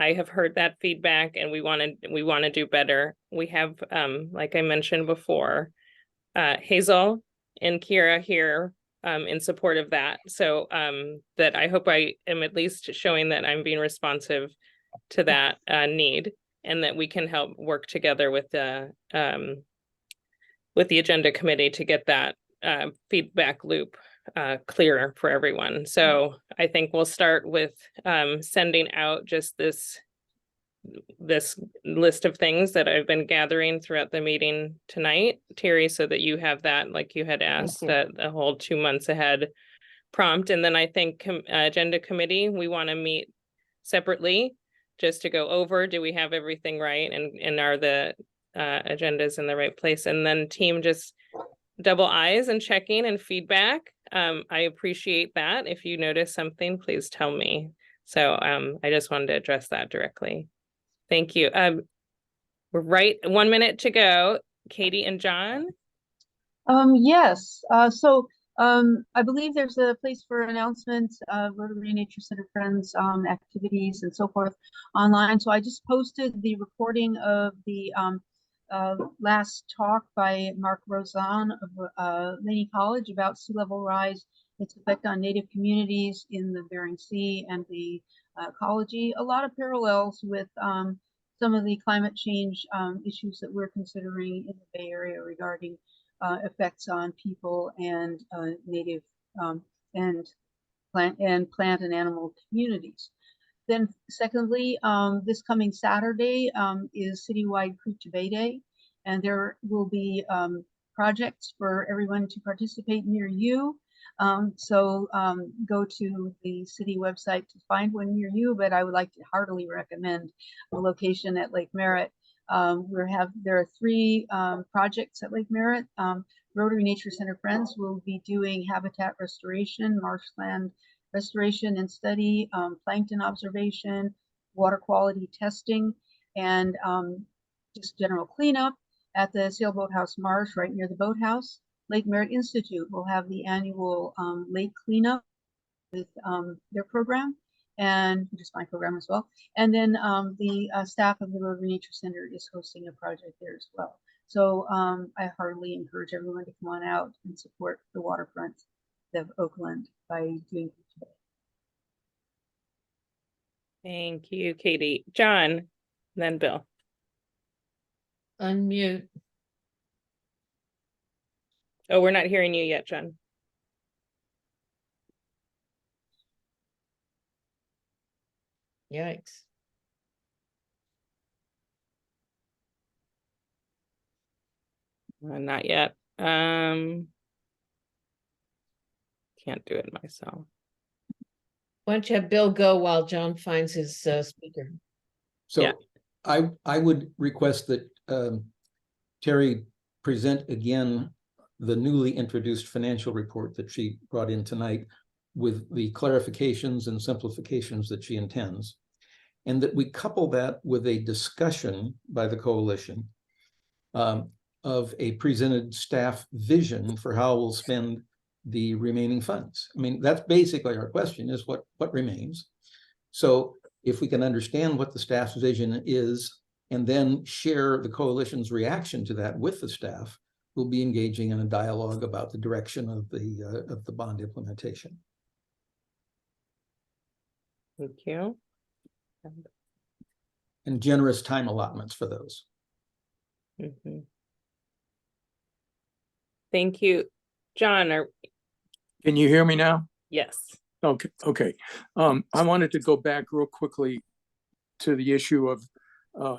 I have heard that feedback and we want to do better. We have, like I mentioned before, Hazel and Kira here in support of that. So that I hope I am at least showing that I'm being responsive to that need, and that we can help work together with the agenda committee to get that feedback loop clearer for everyone. So I think we'll start with sending out just this list of things that I've been gathering throughout the meeting tonight, Terry, so that you have that, like you had asked, that a whole 2 months ahead prompt. And then I think agenda committee, we want to meet separately just to go over, do we have everything right? And are the agendas in the right place? And then team, just double eyes and checking and feedback. I appreciate that. If you notice something, please tell me. So I just wanted to address that directly. Thank you. We're right 1 minute to go. Katie and John. Yes, I believe there's a place for announcements of Rotary Nature Center Friends activities and so forth online. So I just posted the recording of the last talk by Mark Rosan of Laney College about sea level rise, its effect on native communities in the Bering Sea and the ecology. A lot of parallels with some of the climate change issues that we're considering in the Bay Area regarding effects on people and native and plant and animal communities. Then secondly, this coming Saturday is Citywide Creek to Bay Day, and there will be projects for everyone to participate near you. So go to the city website to find one near you, but I would like to heartily recommend a location at Lake Merritt. There are 3 projects at Lake Merritt. Rotary Nature Center Friends will be doing habitat restoration, marshland restoration and study, plankton observation, water quality testing, and just general cleanup at the Sailboat House Marsh right near the boathouse. Lake Merritt Institute will have the annual lake cleanup with their program, and which is my program as well. And then the staff of the Rotary Nature Center is hosting a project there as well. So I heartily encourage everyone to come on out and support the waterfront of Oakland by doing. Thank you, Katie. John, then Bill. Unmute. Oh, we're not hearing you yet, John. Yikes. Not yet. Can't do it myself. Why don't you have Bill go while John finds his speaker? So Yeah. I would request that Terry present again the newly introduced financial report that she brought in tonight with the clarifications and simplifications that she intends, and that we couple that with a discussion by the coalition of a presented staff vision for how we'll spend the remaining funds. I mean, that's basically our question, is what remains. So if we can understand what the staff's vision is and then share the coalition's reaction to that with the staff, we'll be engaging in a dialogue about the direction of the bond implementation. Thank you. And generous time allotments for those. Mm-hmm. Thank you. John, Can you hear me now? yes. Okay. I wanted to go back real quickly to the issue of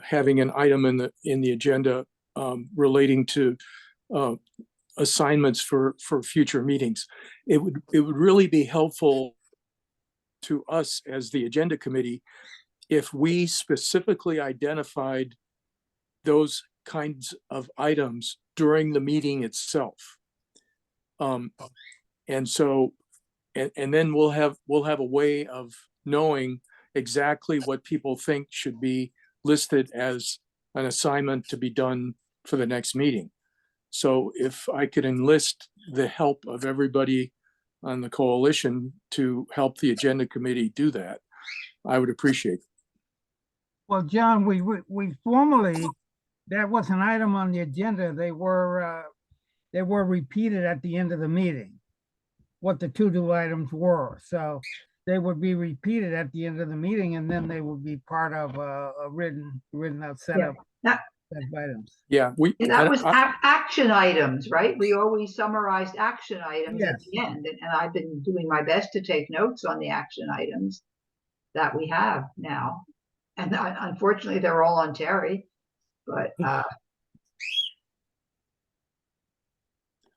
having an item in the agenda relating to assignments for future meetings. It would really be helpful to us as the agenda committee if we specifically identified those kinds of items during the meeting itself. And so, and then we'll have a way of knowing exactly what people think should be listed as an assignment to be done for the next meeting. So if I could enlist the help of everybody on the coalition to help the agenda committee do that, I would appreciate it. Well, John, we formally, that was an item on the agenda. They were repeated at the end of the meeting, what the to-do items were. So they would be repeated at the end of the meeting, and then they would be part of a written out set of items. Yeah, that was action items, right? We always summarized action items at the end, and I've been doing my best to take notes on the action items that we have now. And unfortunately, they're all on Terry, but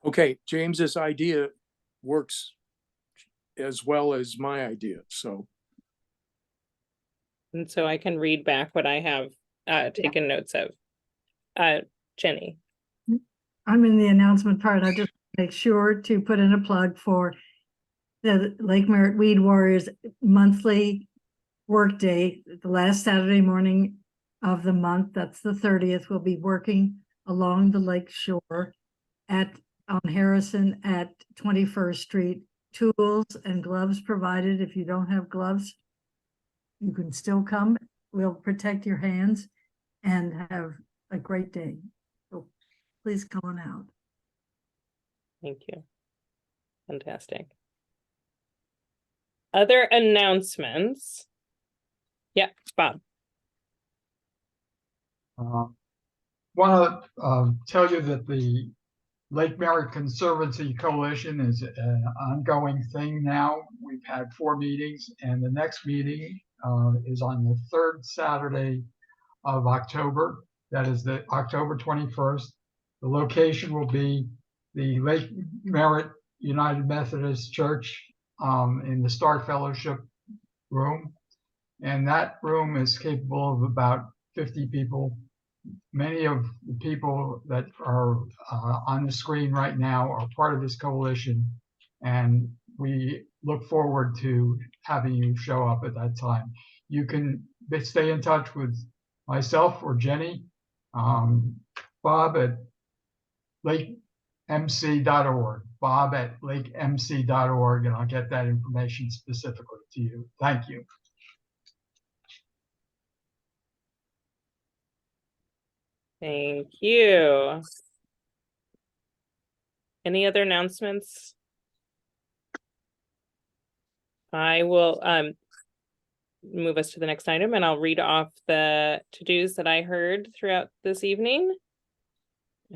okay, James's idea works as well as my idea, so. And so I can read back what I have taken notes of. Jenny. I'm in the announcement part. I just make sure to put in a plug for the Lake Merritt Weed Warriors monthly work day, the last Saturday morning of the month. That's the 30th. We'll be working along the lake shore on Harrison at 21st Street. Tools and gloves provided. If you don't have gloves, you can still come. We'll protect your hands and have a great day. So please come on out. Thank you. Fantastic. Other announcements? Yeah, Bob. Want to tell you that the Lake Merritt Conservancy Coalition is an ongoing thing now. We've had 4 meetings, and the next meeting is on the 3rd Saturday of October. That is the October 21st. The location will be the Lake Merritt United Methodist Church in the Star Fellowship room. And that room is capable of about 50 people. Many of the people that are on the screen right now are part of this coalition, and we look forward to having you show up at that time. You can stay in touch with myself or Jenny, Bob at lakemc.org, Bob at lakemc.org, and I'll get that information specifically to you. Thank you. Thank you. Any other announcements? I will move us to the next item, and I'll read off the to-dos that I heard throughout this evening.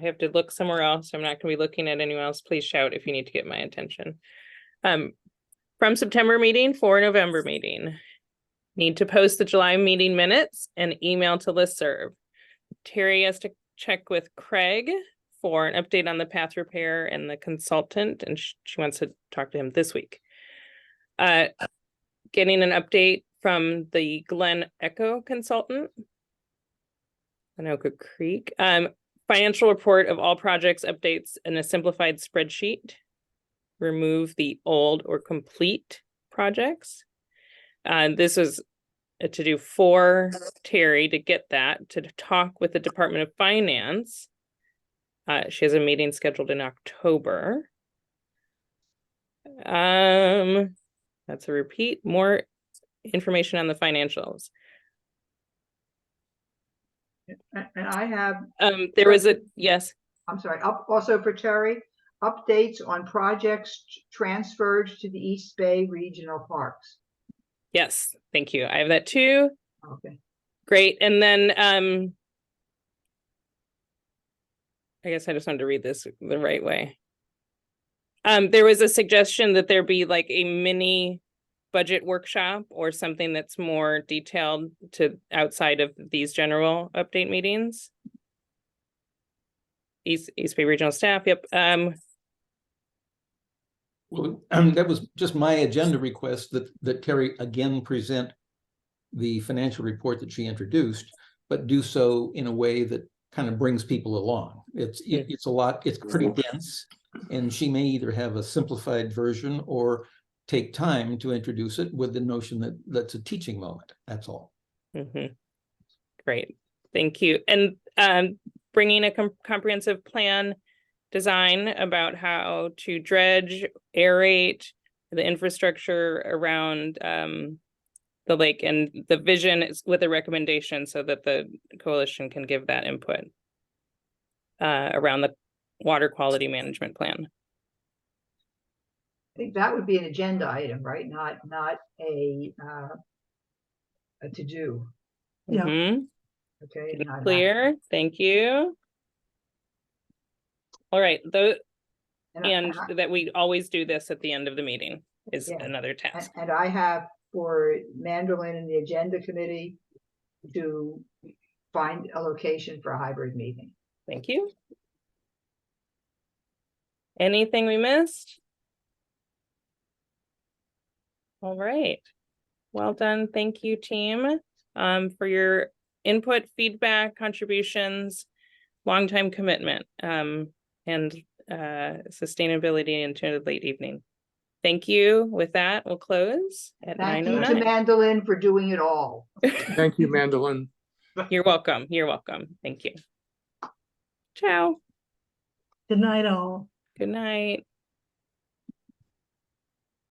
I have to look somewhere else. I'm not going to be looking at anyone else. Please shout if you need to get my attention. From September meeting for November meeting. Need to post the July meeting minutes and email to listserv. Terry has to check with Craig for an update on the path repair and the consultant, and she wants to talk to him this week. Getting an update from the Glen Echo consultant, Anoka Creek. Financial report of all projects updates in a simplified spreadsheet. Remove the old or complete projects. This was to do for Terry to get that, to talk with the Department of Finance. She has a meeting scheduled in October. That's a repeat. More information on the financials. And I have. There was a, yes. I'm sorry, also for Terry, updates on projects transferred to the East Bay Regional Parks. Yes, thank you. I have that too. Okay. Great. And then I guess I just wanted to read this the right way. There was a suggestion that there be like a mini budget workshop or something that's more detailed to outside of these general update meetings. East Bay Regional staff, yep. Well, that was just my agenda request that Terry again present the financial report that she introduced, but do so in a way that kind of brings people along. It's a lot, it's pretty dense, and she may either have a simplified version or take time to introduce it with the notion that that's a teaching moment. That's all. Mm-hmm. Great, thank you. And bringing a comprehensive plan design about how to dredge, aerate the infrastructure around the lake, and the vision is with a recommendation so that the coalition can give that input around the water quality management plan. I think that would be an agenda item, right? Not a to-do. Yeah. Mm-hmm. Okay. Not Clear. Thank you. All right. And that we always do this at the end of the meeting is another task. And I have for Mandolin and the agenda committee to find a location for a hybrid meeting. Thank you. Anything we missed? All right. Well done. Thank you, team, for your input, feedback, contributions, longtime commitment, and sustainability into the late evening. Thank you. With that, we'll close at 9:09. Thank you to Mandolin for doing it all. Thank you, Mandolin. You're welcome. You're welcome. Thank you. Ciao. Good night, all. Good night.